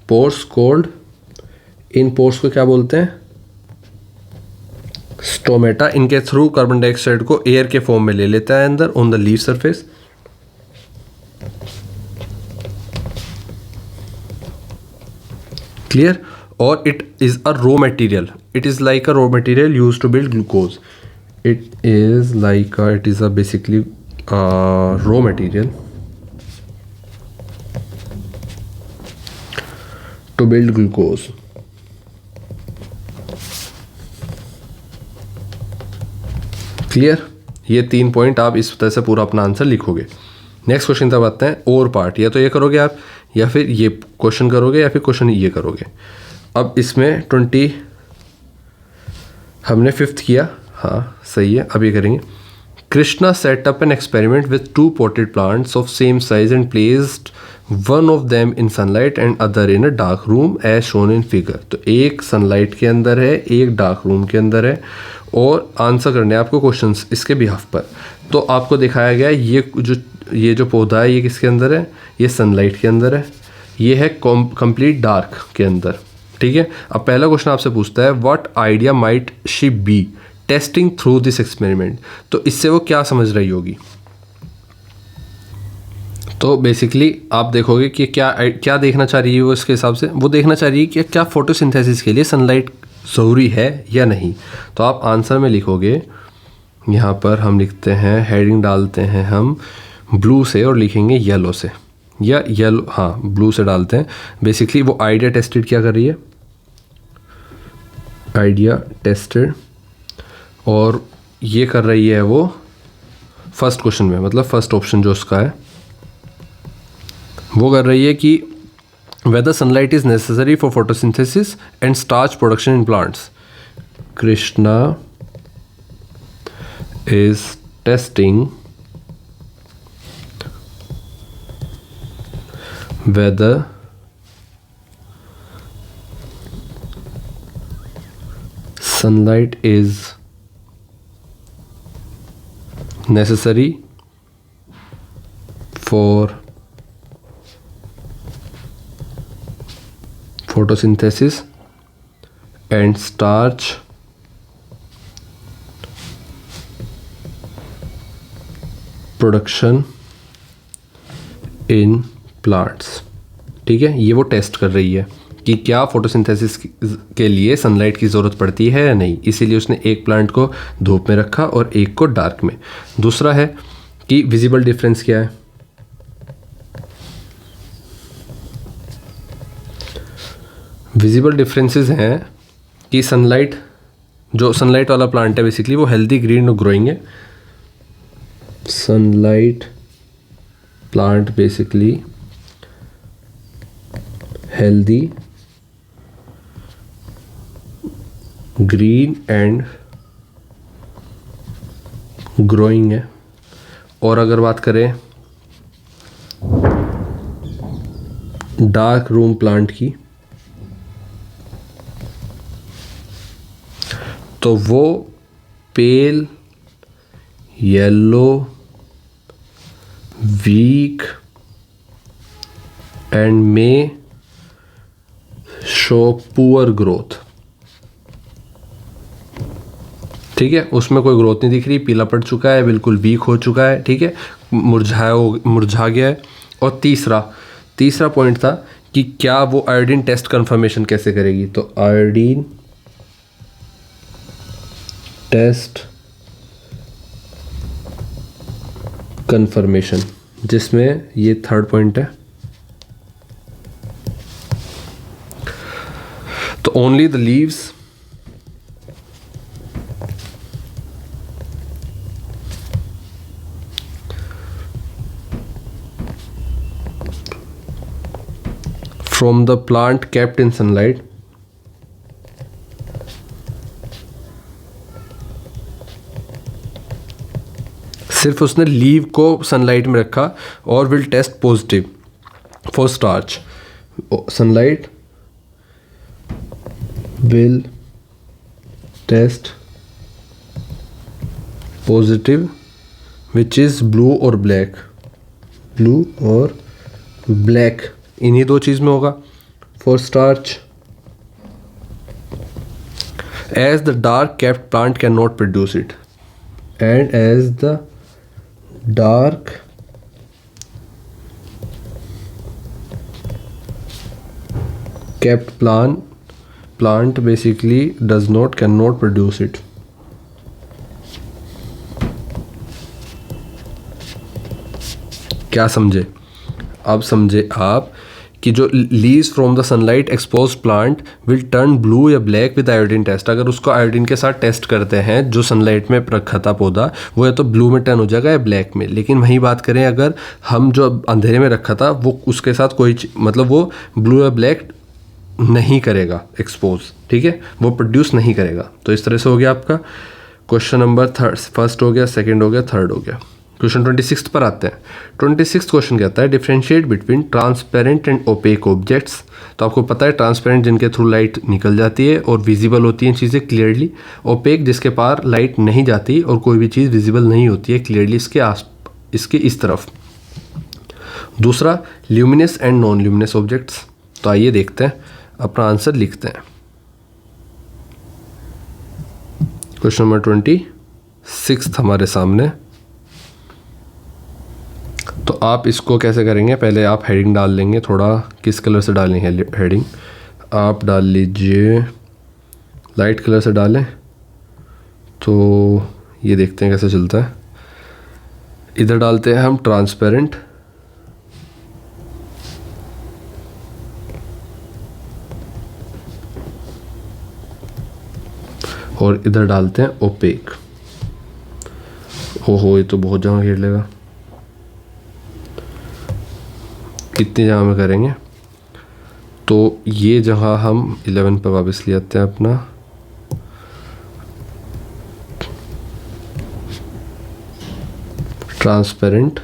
पोर्स कोल्ड, इन पोर्स को क्या बोलते हैं, स्टोमेटा। इनके थ्रू कार्बन डाइऑक्साइड को एयर के फॉर्म में ले लेता है अंदर on the leave surface. Clear, और it is a raw material, it is like a raw material used to build glucose, it is a basically raw material to build glucose। Clear, ये 3 point आप इस तरह से पूरा अपना answer लिखोगे। Next question तब आते हैं और पार्ट, या तो ये करोगे आप, या फिर ये क्वेश्चन करोगे, या फिर क्वेश्चन ये करोगे। अब इसमें 20 हमने 5th किया, हाँ सही है। अब ये करेंगे, Krishna set up an experiment with 2 potted plants of same size and placed one of them in sunlight and other in a dark room as shown in figure. तो एक सनलाइट के अंदर है, एक डार्क रूम के अंदर है, और आंसर करने हैं आपको क्वेश्चंस इसके बिहाफ पर। तो आपको दिखाया गया है ये जो पौधा है ये किसके अंदर है, ये सनलाइट के अंदर है, ये है कंप्लीट डार्क के अंदर, ठीक है। अब पहला क्वेश्चन आपसे पूछता है what idea might she be testing through this experiment. तो इससे वो क्या समझ रही होगी। तो बेसिकली आप देखोगे कि क्या देखना चाह रही है वो, इसके हिसाब से वो देखना चाह रही है कि क्या फोटोसिंथेसिस के लिए सनलाइट ज़रूरी है या नहीं। तो आप आंसर में लिखोगे, यहाँ पर हम लिखते हैं, हेडिंग डालते हैं हम ब्लू से और लिखेंगे येलो से, या येलो, हाँ ब्लू से डालते हैं। बेसिकली वो आइडिया टेस्टेड क्या कर रही है, आइडिया टेस्टेड, और ये कर रही है वो फर्स्ट क्वेश्चन में, मतलब फर्स्ट ऑप्शन जो उसका है वो कर रही है कि whether sunlight is necessary for photosynthesis and starch production in plants. Krishna is testing whether sunlight is necessary for photosynthesis and starch production in plants। ठीक है, ये वो टेस्ट कर रही है कि क्या फोटोसिंथेसिस के लिए सनलाइट की ज़रूरत पड़ती है या नहीं, इसीलिए उसने एक प्लांट को धूप में रखा और एक को डार्क में। दूसरा है कि विजिबल डिफरेंस क्या है। विजिबल डिफरेंसेस हैं कि सनलाइट, जो सनलाइट वाला प्लांट है बेसिकली वो हेल्दी ग्रीन और ग्रोइंग है। Sunlight plant basically healthy green and growing है। और अगर बात करें डार्क रूम प्लांट की, तो वो pale yellow weak and may show poor growth. ठीक है, उसमें कोई ग्रोथ नहीं दिख रही, पीला पड़ चुका है, बिल्कुल वीक हो चुका है, ठीक है, मुरझा गया है। और तीसरा पॉइंट था कि क्या वो आयोडीन टेस्ट कंफर्मेशन कैसे करेगी। तो आयोडीन टेस्ट कंफर्मेशन, जिसमें ये थर्ड पॉइंट है। तो only the leaves from the plant kept in sunlight सिर्फ उसने लीव को सनलाइट में रखा और will test positive for starch. Sunlight will test positive which is blue और ब्लैक, ब्लू और ब्लैक, इन्हीं दो चीज़ में होगा for starch. As the dark kept plant can not produce it and as the dark kept plant basically cannot produce it। क्या समझे? अब समझे आप कि जो leaves from the sunlight expose plant will turn blue या ब्लैक विद आयोडीन टेस्ट। अगर उसको आयोडीन के साथ टेस्ट करते हैं, जो सनलाइट में रखा था पौधा, वो या तो ब्लू में टर्न हो जाएगा या ब्लैक में। लेकिन वहीं बात करें अगर हम जो अंधेरे में रखा था वो उसके साथ कोई मतलब वो ब्लू या ब्लैक नहीं करेगा एक्सपोज, ठीक है, वो प्रोड्यूस नहीं करेगा। तो इस तरह से हो गया आपका क्वेश्चन नंबर फर्स्ट हो गया, सेकंड हो गया, थर्ड हो गया। क्वेश्चन 26 पर आते हैं। 26 क्वेश्चन कहता है differentiate between transparent and opaque objects. तो आपको पता है ट्रांसपेरेंट जिनके थ्रू लाइट निकल जाती है और विजिबल होती हैं चीज़ें क्लियरली, ओपेक जिसके पार लाइट नहीं जाती और कोई भी चीज़ विजिबल नहीं होती है क्लियरली इसके इस तरफ। दूसरा luminous and non luminous objects. तो आइए देखते हैं, अपना आंसर लिखते हैं। क्वेश्चन नंबर 26 हमारे सामने। तो आप इसको कैसे करेंगे, पहले आप हेडिंग डाल लेंगे, थोड़ा किस कलर से डालेंगे हेडिंग, आप डाल लीजिए लाइट कलर से डालें। तो ये देखते हैं कैसे चलता है। इधर डालते हैं हम ट्रांसपेरेंट, और इधर डालते हैं ओपेक। ओहो, ये तो बहुत जगह घेर लेगा। कितनी जगह में करेंगे, तो ये जगह हम 11 पर वापस ले आते हैं अपना। Transparent,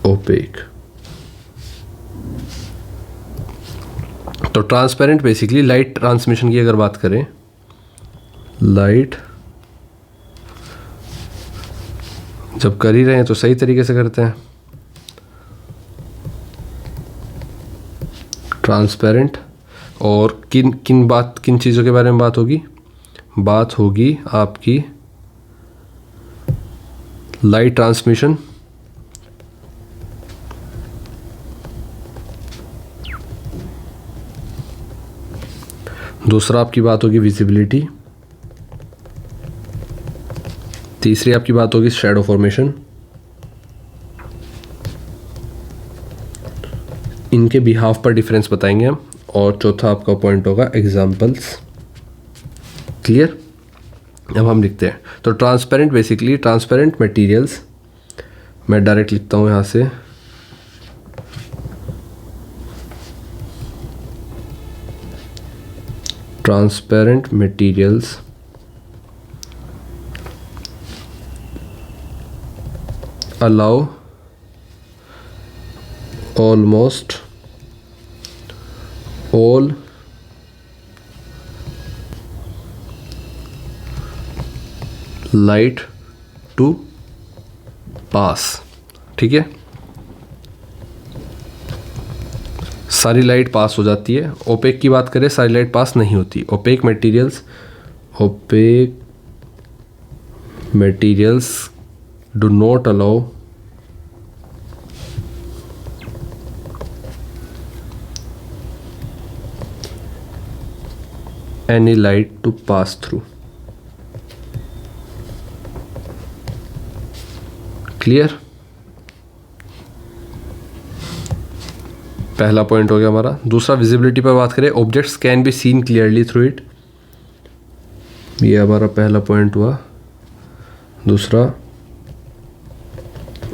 opaque. तो ट्रांसपेरेंट बेसिकली लाइट ट्रांसमिशन की अगर बात करें, लाइट जब कर ही रहे हैं तो सही तरीके से करते हैं। ट्रांसपेरेंट, और किन चीज़ों के बारे में बात होगी आपकी लाइट ट्रांसमिशन, दूसरा आपकी बात होगी विजिबिलिटी, तीसरी आपकी बात होगी शैडो फॉर्मेशन, इनके बिहाफ पर डिफरेंस बताएंगे हम, और चौथा आपका पॉइंट होगा एग्जाम्पल्स। क्लियर? अब हम लिखते हैं। तो ट्रांसपेरेंट बेसिकली ट्रांसपेरेंट मटेरियल्स, मैं डायरेक्ट लिखता हूँ यहाँ से, transparent materials allow almost all light to pass। ठीक है, सारी लाइट पास हो जाती है। ओपेक की बात करें, सारी लाइट पास नहीं होती। Opaque materials do not allow any light to pass through। Clear? पहला पॉइंट हो गया हमारा। दूसरा विजिबिलिटी पर बात करें, objects can be seen clearly through it, ये हमारा पहला पॉइंट हुआ। दूसरा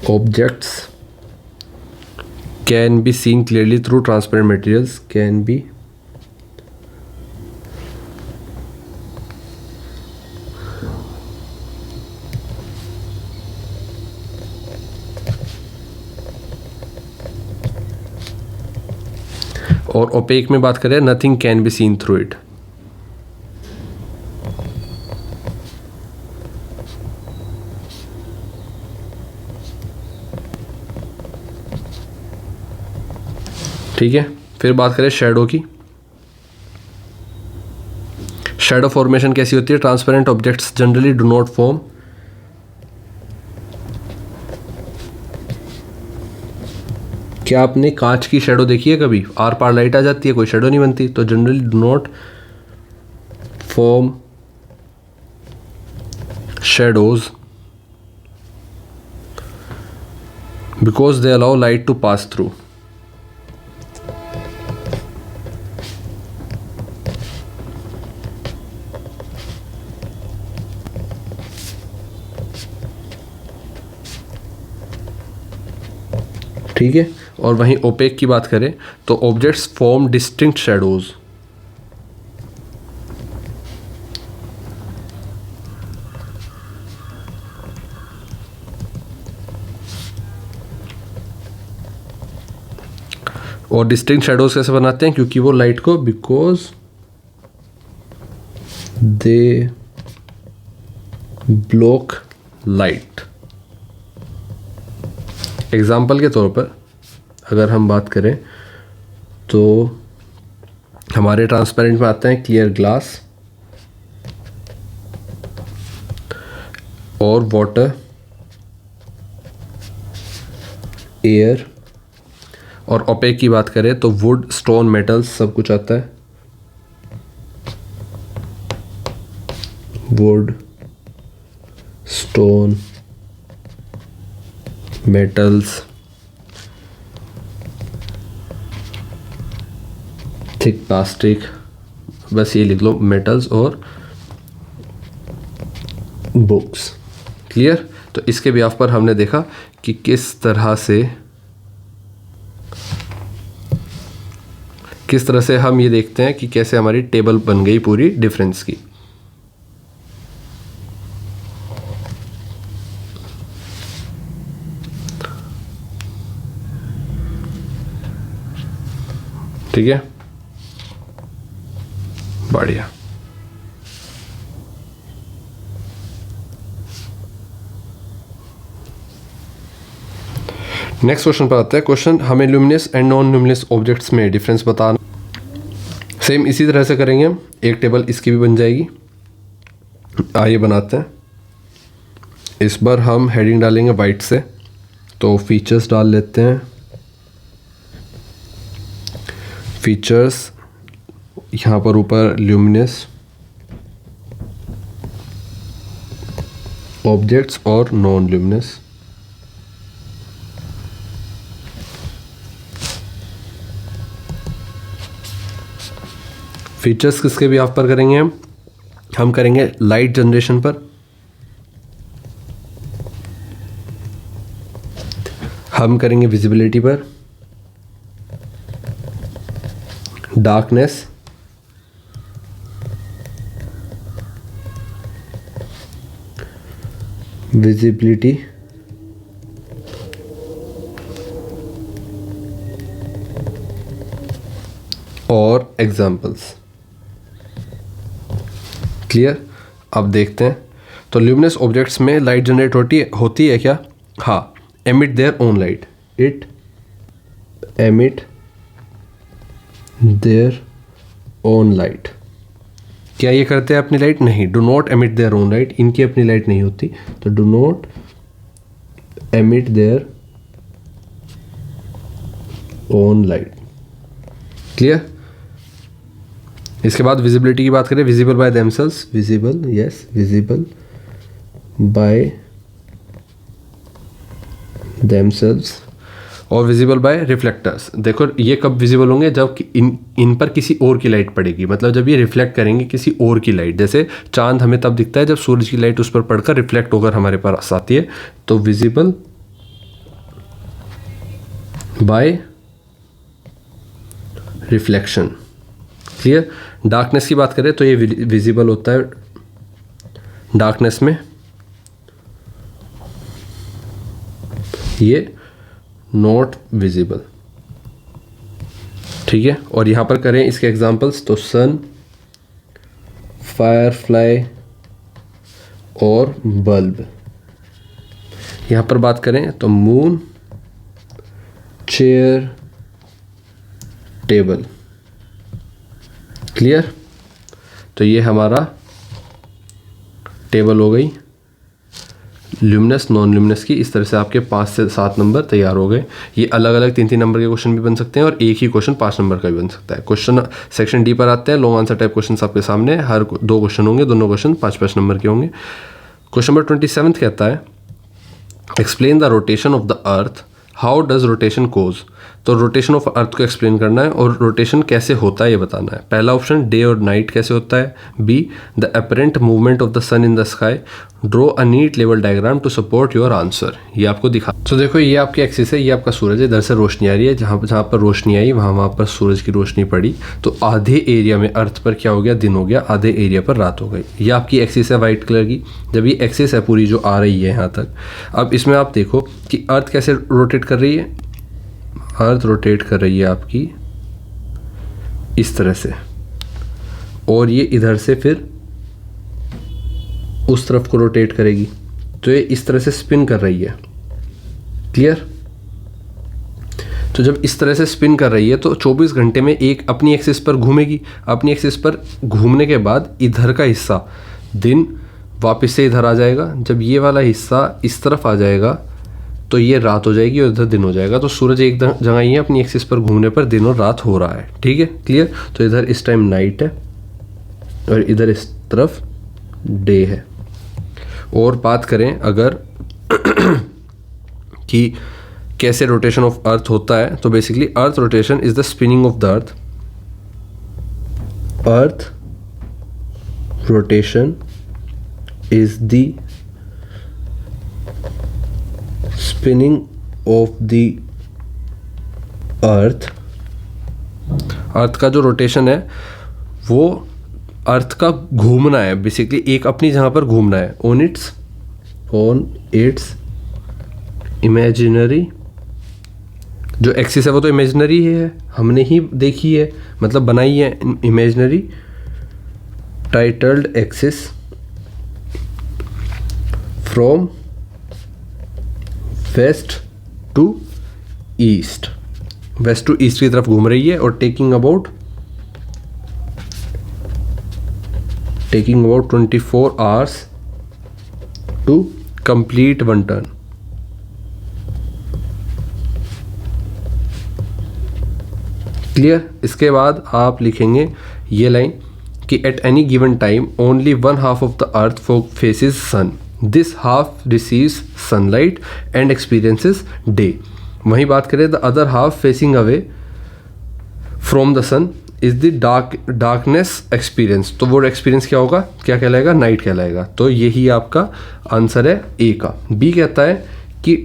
objects can be seen clearly through transparent materials, can be और ओपेक में बात करें, nothing can be seen through it. ठीक है, फिर बात करें शैडो की। शैडो फॉर्मेशन कैसी होती है? Transparent objects generally do not form, क्या आपने कांच की शैडो देखी है कभी? आर पार लाइट आ जाती है, कोई शैडो नहीं बनती। तो generally do not form shadows because they allow light to pass through. ठीक है, और वहीं ओपेक की बात करें तो ऑब्जेक्ट्स फॉर्म डिस्टिंक्ट शैडोज। और डिस्टिंक्ट शैडोज कैसे बनाते हैं? क्योंकि वो लाइट को, because they block light. Example के तौर पर अगर हम बात करें तो हमारे ट्रांसपेरेंट में आते हैं क्लियर ग्लास और वाटर, एयर, और ओपेक की बात करें तो वुड, स्टोन, मेटल्स सब कुछ आता है। Would, stone, metals, thick plastic, बस ये लिख लो, मेटल्स और बुक्स। क्लियर? तो इसके ब्याफ पर हमने देखा कि किस तरह से हम ये देखते हैं कि कैसे हमारी टेबल बन गई पूरी डिफरेंस की। ठीक है, बढ़िया। नेक्स्ट क्वेश्चन पर आता है। क्वेश्चन, हमें luminous and non luminous objects में डिफरेंस बताना। सेम इसी तरह से करेंगे हम। एक टेबल इसकी भी बन जाएगी। आइए बनाते हैं। इस बार हम हेडिंग डालेंगे वाइट से, तो फीचर्स डाल लेते हैं। फीचर्स, यहाँ पर ऊपर ल्यूमिनस ऑब्जेक्ट्स और नॉन ल्यूमिनस। फीचर्स किसके भी आप पर करेंगे? हम करेंगे लाइट जनरेशन पर, हम करेंगे विजिबिलिटी पर, डार्कनेस, विजिबिलिटी, और एग्जाम्पल्स। क्लियर? अब देखते हैं। तो ल्यूमिनस ऑब्जेक्ट्स में लाइट जनरेट होती है क्या? हाँ, emit their own light. It emit their own light. क्या ये करते हैं अपनी लाइट? नहीं, do not emit their own light. इनकी अपनी लाइट नहीं होती, तो do not emit their own light. Clear? इसके बाद विजिबिलिटी की बात करें। Visible by themselves, visible, yes, visible by themselves, और विजिबल बाय रिफ्लेक्टर्स। देखो ये कब विजिबल होंगे? जब इन पर किसी और की लाइट पड़ेगी, मतलब जब ये रिफ्लेक्ट करेंगे किसी और की लाइट। जैसे चांद हमें तब दिखता है जब सूरज की लाइट उस पर पड़कर रिफ्लेक्ट होकर हमारे पास आती है, तो visible bye reflection. Clear? Darkness की बात करें तो ये विजिबल होता है डार्कनेस में, ये नॉट विजिबल। ठीक है, और यहां पर करें इसके एग्जांपल्स तो सन, फायरफ्लाई और बल्ब। यहां पर बात करें तो मून, चेयर, टेबल। क्लियर? तो ये हमारा टेबल हो गई ल्यूमिनस, नॉन ल्यूमिनस की। इस तरह से आपके 5 से 7 नंबर तैयार हो गए। ये अलग अलग 3-3 नंबर के क्वेश्चन भी बन सकते हैं और एक ही क्वेश्चन 5 नंबर का भी बन सकता है। क्वेश्चन सेक्शन डी पर आते हैं। लॉन्ग आंसर टाइप क्वेश्चन आपके सामने, हर 2 क्वेश्चन होंगे, दोनों क्वेश्चन 5-5 नंबर के होंगे। क्वेश्चन नंबर 27 कहता है, explain the rotation of the earth how does rotation cause, तो रोटेशन ऑफ अर्थ को एक्सप्लेन करना है और रोटेशन कैसे होता है ये बताना है। पहला ऑप्शन डे और नाइट कैसे होता है। Be the apparent movement of the sun in the sky, draw a neat level diagram to support your answer, ये आपको दिखा। तो देखो ये आपकी एक्सिस है, ये आपका सूरज है, इधर से रोशनी आ रही है, जहाँ पर रोशनी आई वहाँ पर सूरज की रोशनी पड़ी, तो आधे एरिया में अर्थ पर क्या हो गया, दिन हो गया, आधे एरिया पर रात हो गई। ये आपकी एक्सिस है वाइट कलर की। जब ये एक्सिस है पूरी जो आ रही है यहाँ तक, अब इसमें आप देखो कि अर्थ कैसे रोटेट कर रही है। अर्थ रोटेट कर रही है आपकी इस तरह से, और ये इधर से फिर उस तरफ को रोटेट करेगी, तो ये इस तरह से स्पिन कर रही है। क्लियर। तो जब इस तरह से स्पिन कर रही है तो 24 घंटे में एक अपनी एक्सिस पर घूमेगी। अपनी एक्सिस पर घूमने के बाद इधर का हिस्सा दिन वापस से इधर आ जाएगा। जब ये वाला हिस्सा इस तरफ आ जाएगा तो ये रात हो जाएगी और इधर दिन हो जाएगा। तो सूरज एक जगह ही है, अपनी एक्सिस पर घूमने पर दिन और रात हो रहा है। ठीक है, क्लियर। तो इधर इस टाइम नाइट है और इधर इस तरफ डे है। और बात करें अगर कि कैसे रोटेशन ऑफ अर्थ होता है, तो basically earth rotation is the spinning of the earth. Earth rotation is the spinning of the earth. Earth का जो रोटेशन है वो अर्थ का घूमना है, बेसिकली एक अपनी जगह पर घूमना है। ऑन इट्स इमेजिनरी, जो एक्सिस है वो तो इमेजिनरी ही है, हमने ही देखी है, मतलब बनाई है imaginary tilted axis from west to east. West to east की तरफ घूम रही है और taking about 24 hours to complete one turn। Clear. इसके बाद आप लिखेंगे ये लाइन कि at any given time only 1/2 of the earth faces sun, this half receives sunlight and experiences day. वहीं बात करें the other half facing away from the sun is the darkness experience, तो वो एक्सपीरियंस क्या होगा, क्या कहलाएगा, नाइट कहलाएगा। तो यही आपका आंसर है ए का। बी कहता है कि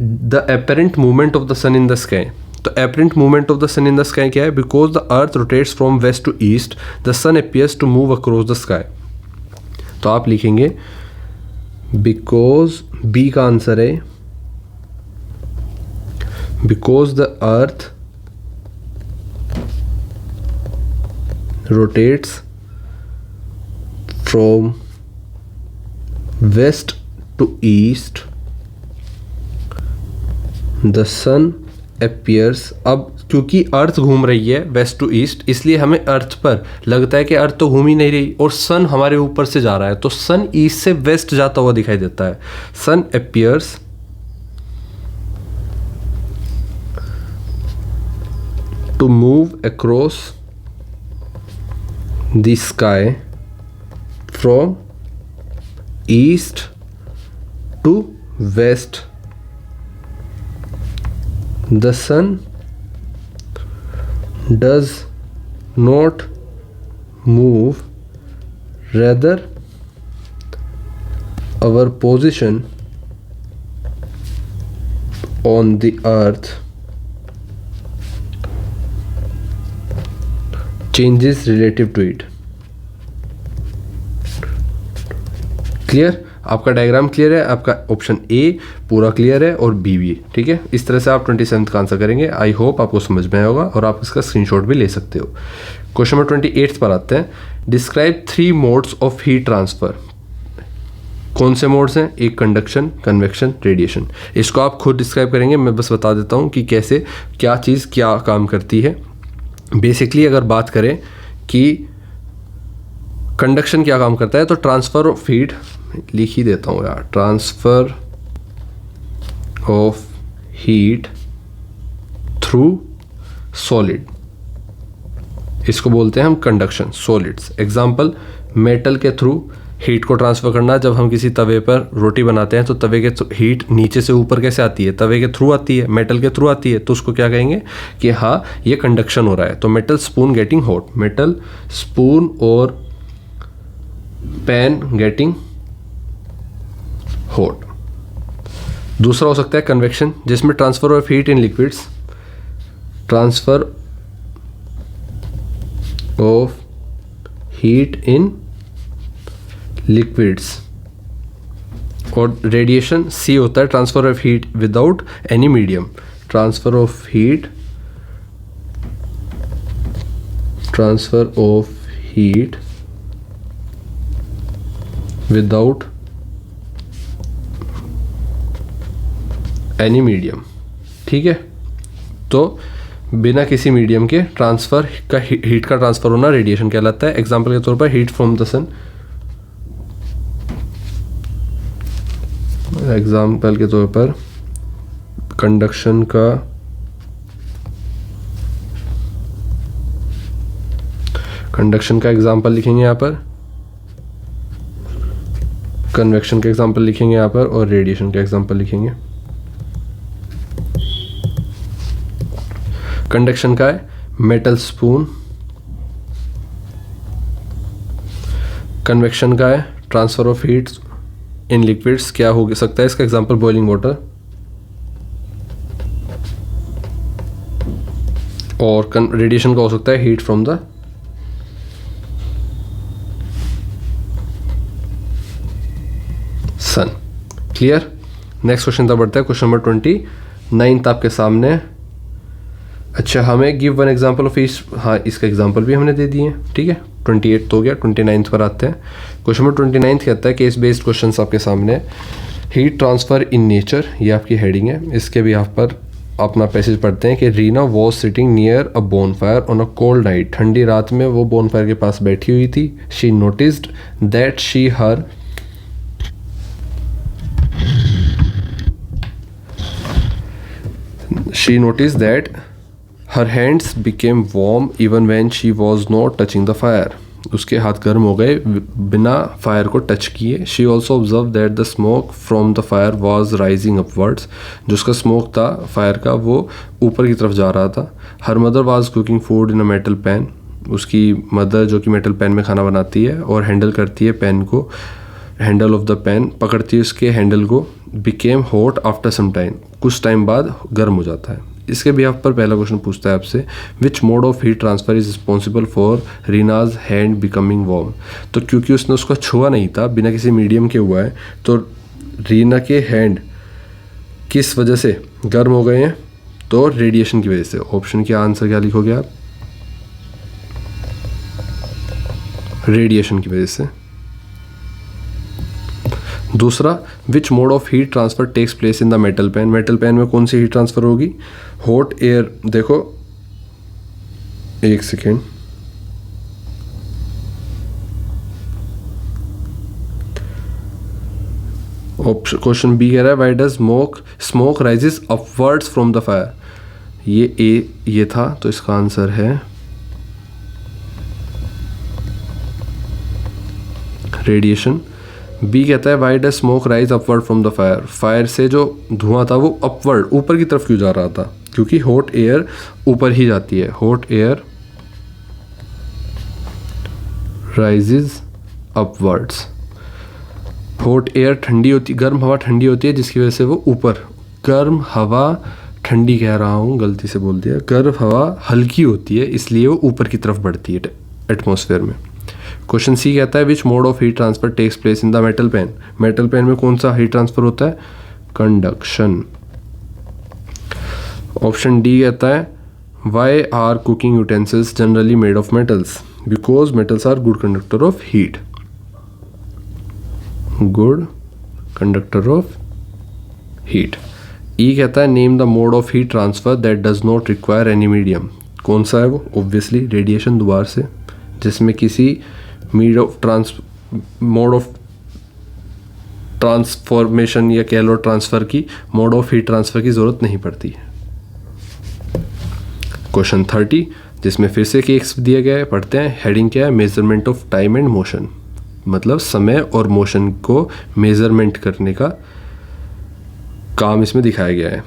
the apparent movement of the sun in the sky, तो apparent movement of the sun in the sky क्या है, because the earth rotates from west to east the sun appears to move across the sky. तो आप लिखेंगे because, B का answer है because the earth rotates from west to east the sun appears। अब क्योंकि अर्थ घूम रही है वेस्ट टू ईस्ट, इसलिए हमें अर्थ पर लगता है कि अर्थ तो घूम ही नहीं रही और सन हमारे ऊपर से जा रहा है, तो सन ईस्ट से वेस्ट जाता हुआ दिखाई देता है। सन appears to move across the sky from east to west। The sun does not move, rather our position on the earth changes relative to it। Clear. आपका डायग्राम क्लियर है, आपका ऑप्शन ए पूरा clear है और B भी। ठीक है, इस तरह से आप 27th का आंसर करेंगे। आई होप आपको समझ में आया होगा और आप इसका स्क्रीनशॉट भी ले सकते हो। क्वेश्चन नंबर 28 पर आते हैं। Describe 3 modes of heat transfer. कौन से मोड्स हैं, एक कंडक्शन, कन्वेक्शन, रेडिएशन। इसको आप खुद डिस्क्राइब करेंगे, मैं बस बता देता हूँ कि कैसे क्या चीज़ क्या काम करती है। बेसिकली अगर बात करें कि कंडक्शन क्या काम करता है, तो ट्रांसफ़र ऑफ हीट, लिख ही देता हूँ यार, transfer of heat through solid, इसको बोलते हैं हम कंडक्शन, सॉलिड्स। एग्जांपल, मेटल के थ्रू हीट को ट्रांसफ़र करना, जब हम किसी तवे पर रोटी बनाते हैं तो तवे के हीट नीचे से ऊपर कैसे आती है, तवे के थ्रू आती है, मेटल के थ्रू आती है, तो उसको क्या कहेंगे कि हाँ ये कंडक्शन हो रहा है। तो metal spoon getting hot, metal spoon और पैन गेटिंग हॉट। दूसरा हो सकता है कन्वेक्शन, जिसमें transfer of heat in liquids, transfer of heat in liquids. और रेडिएशन सी होता है transfer of heat without any medium, transfer of heat, transfer of heat without any medium. ठीक है, तो बिना किसी मीडियम के ट्रांसफर का हीट का ट्रांसफर होना रेडिएशन कहलाता है। एग्जांपल के तौर पर heat from the sun, example के तौर पर कंडक्शन का एग्जाम्पल लिखेंगे यहाँ पर, कन्वेक्शन का एग्जाम्पल लिखेंगे यहाँ पर, और रेडिएशन का एग्जाम्पल लिखेंगे। कंडक्शन का है मेटल स्पून, कन्वेक्शन का है transfer of heat in liquids. क्या हो सकता है इसका एग्जांपल, बॉइलिंग वाटर। और रेडिएशन का हो सकता है heat from the sun. Clear. Next question तब बढ़ता है, क्वेश्चन नंबर 29 आपके सामने। अच्छा, हमें give one example of each, हाँ इसका एग्जांपल भी हमने दे दिए हैं। ठीक है, 28 तो हो गया, 29 पर आते हैं। क्वेश्चन नंबर 29 कहता है केस बेस्ड क्वेश्चन आपके सामने। हीट ट्रांसफर इन नेचर, ये आपकी हेडिंग है। इसके भी यहाँ पर अपना पैसेज पढ़ते हैं कि Reena was sitting near a bonfire on a cold night, ठंडी रात में वो बोनफायर के पास बैठी हुई थी। She noticed that she noticed that her hands became warm even when she was not touching the fire. उसके हाथ गर्म हो गए बिना फायर को टच किए। She also observe that the smoke from the fire was rising upwards, जो उसका स्मोक था फायर का वो ऊपर की तरफ जा रहा था। Her mother was cooking food in a metal pan, उसकी मदर जो कि मेटल पैन में खाना बनाती है और हैंडल करती है पैन को, हैंडल ऑफ द पैन पकड़ती है उसके हैंडल को। Became hot after some time, कुछ टाइम बाद गर्म हो जाता है। इसके भी आप पर पहला क्वेश्चन पूछता है आपसे, which mode of heat transfer is responsible for Reena's hand becoming warm. तो क्योंकि उसने उसको छुआ नहीं था, बिना किसी मीडियम के हुआ है, तो रीना के हैंड किस वजह से गर्म हो गए हैं, तो रेडिएशन की वजह से। ऑप्शन का आंसर क्या लिखोगे आप, रेडिएशन की वजह से। दूसरा, which mode of heat transfer takes place in the metal pan, metal pan में कौन सी हीट ट्रांसफर होगी, हॉट एयर। देखो एक सेकेंड, ऑप्शन क्वेश्चन बी कह रहा है why does smoke rises upwards from the fire. ये था, तो इसका आंसर है रेडिएशन। बी कहता है why does smoke rise upward from the fire, fire से जो धुआं था वो अपवर्ड ऊपर की तरफ क्यों जा रहा था, क्योंकि हॉट एयर ऊपर ही जाती है। Hot air rises upwards, hot air ठंडी होती, गर्म हवा ठंडी होती है जिसकी वजह से वो ऊपर, गर्म हवा ठंडी कह रहा हूँ, गलती से बोल दिया, गर्म हवा हल्की होती है इसलिए वो ऊपर की तरफ बढ़ती है एटमॉस्फेयर में। क्वेश्चन सी कहता है which mode of heat transfer takes place in the metal pan, metal pan में कौन सा हीट ट्रांसफर होता है, कंडक्शन। ऑप्शन डी कहता है why are cooking utensils generally made of metals, because metals are good conductor of heat, good conductor of heat. E कहता है name the mode of heat transfer that does not require any medium, कौन सा है वो, obviously radiation दोबारा से, जिसमें किसी मोड ऑफ ट्रांसफॉर्मेशन या कह लो ट्रांसफ़र की, मोड ऑफ हीट ट्रांसफ़र की ज़रूरत नहीं पड़ती है। क्वेश्चन 30 जिसमें फिर से केस दिया गया है, पढ़ते हैं। हेडिंग क्या है, measurement of time and motion. मतलब समय और मोशन को मेज़रमेंट करने का काम इसमें दिखाया गया है।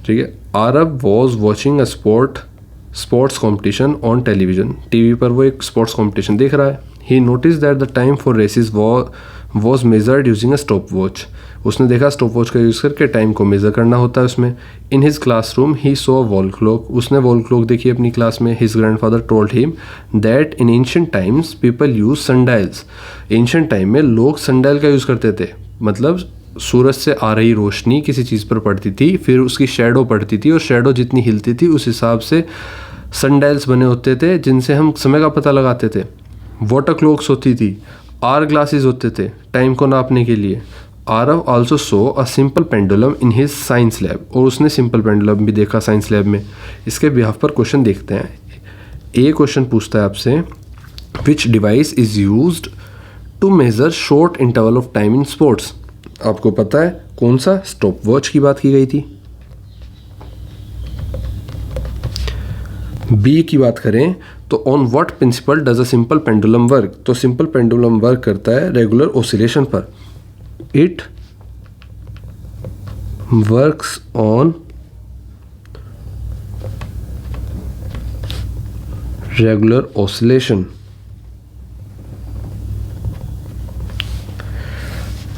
ठीक है, Aarav was watching a sports competition on television. TV पर वो एक स्पोर्ट्स कॉम्पिटिशन देख रहा है। He notice that the time for races was measured using a stopwatch. उसने देखा स्टॉप वॉच का यूज़ करके टाइम को मेज़र करना होता है उसमें। In his classroom he saw wall clock. उसने वॉल क्लॉक देखी अपनी क्लास में। His grandfather told him that in ancient times people use sundials. Ancient time में लोग सनडाइल का यूज़ करते थे, मतलब सूरज से आ रही रोशनी किसी चीज़ पर पड़ती थी, फिर उसकी शैडो पड़ती थी और शैडो जितनी हिलती थी उस हिसाब से सनडाइल्स बने होते थे जिनसे हम समय का पता लगाते थे। वाटर क्लॉक्स होती थी, आर ग्लासेस होते थे टाइम को नापने के लिए। Aarav also so a simple pendulum in his science lab. और उसने सिंपल पेंडुलम भी देखा साइंस लैब में। इसके बिहाफ पर क्वेश्चन देखते हैं। ए क्वेश्चन पूछता है आपसे, which device is used to measure short interval of time in sports. आपको पता है कौन सा? स्टॉप वॉच की बात की गई थी। बी की बात करें तो on what principle does a simple pendulum work. तो सिंपल पेंडुलम वर्क करता है रेगुलर ऑसिलेशन पर। It works on regular oscillation.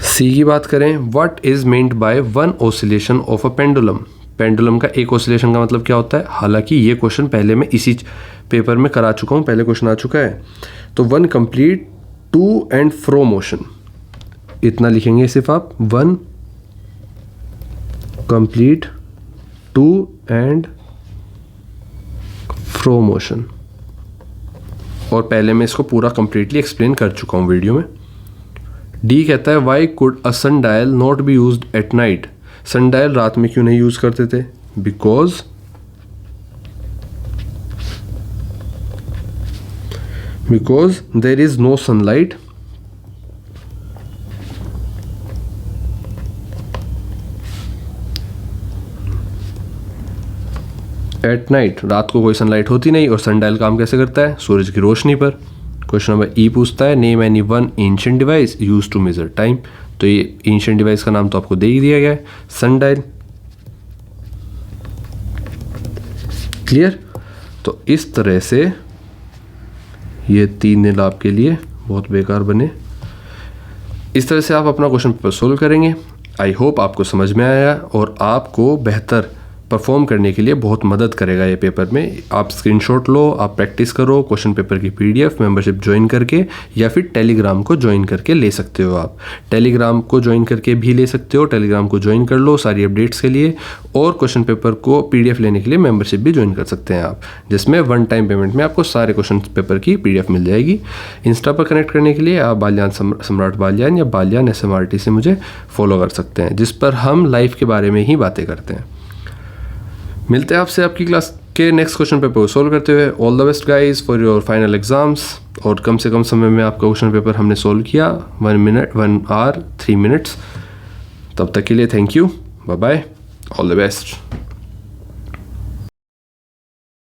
C की बात करें, what is meant by one oscillation of a pendulum. Pendulum का एक ऑसिलेशन का मतलब क्या होता है? हालांकि ये क्वेश्चन पहले मैं इसी पेपर में करा चुका हूँ, पहले क्वेश्चन आ चुका है। तो one complete to and fro motion, इतना लिखेंगे सिर्फ आप, one complete to and fro motion. और पहले मैं इसको पूरा कंप्लीटली एक्सप्लेन कर चुका हूँ वीडियो में। डी कहता है, why could a sundial not be used at night. Sundial रात में क्यों नहीं यूज करते थे? Because there is no sunlight at night. रात को कोई सनलाइट होती नहीं। और सनडायल काम कैसे करता है? सूरज की रोशनी पर। क्वेश्चन नंबर ई पूछता है, name any one ancient device used to measure time. तो ये एंशिएंट डिवाइस का नाम तो आपको दे ही दिया गया है, सनडायल। क्लियर? तो इस तरह से ये 3 दिन आपके लिए बहुत बेकार बने। इस तरह से आप अपना क्वेश्चन पेपर सोल्व करेंगे। आई होप आपको समझ में आया और आपको बेहतर परफॉर्म करने के लिए बहुत मदद करेगा ये पेपर में। आप स्क्रीनशॉट लो, आप प्रैक्टिस करो, क्वेश्चन पेपर की पीडीएफ मेंबरशिप ज्वाइन करके, या फिर टेलीग्राम को ज्वाइन करके ले सकते हो। आप टेलीग्राम को ज्वाइन करके भी ले सकते हो। टेलीग्राम को ज्वाइन कर लो सारी अपडेट्स के लिए। और क्वेश्चन पेपर को पीडीएफ लेने के लिए मेंबरशिप भी ज्वाइन कर सकते हैं आप, जिसमें 1 टाइम पेमेंट में आपको सारे क्वेश्चन पेपर की पीडीएफ मिल जाएगी। इंस्टा पर कनेक्ट करने के लिए आप बालियान सम्राट बालियान या बालियान SMRT से मुझे फॉलो कर सकते हैं, जिस पर हम लाइफ के बारे में ही बातें करते हैं। मिलते हैं आपसे आपकी क्लास के नेक्स्ट क्वेश्चन पेपर को सोल्व करते हुए। All the best guys for your final exams. और कम से कम समय में आपका क्वेश्चन पेपर हमने सोल्व किया, 1 hour 3 minutes। तब तक के लिए thank you, bye bye, all the best.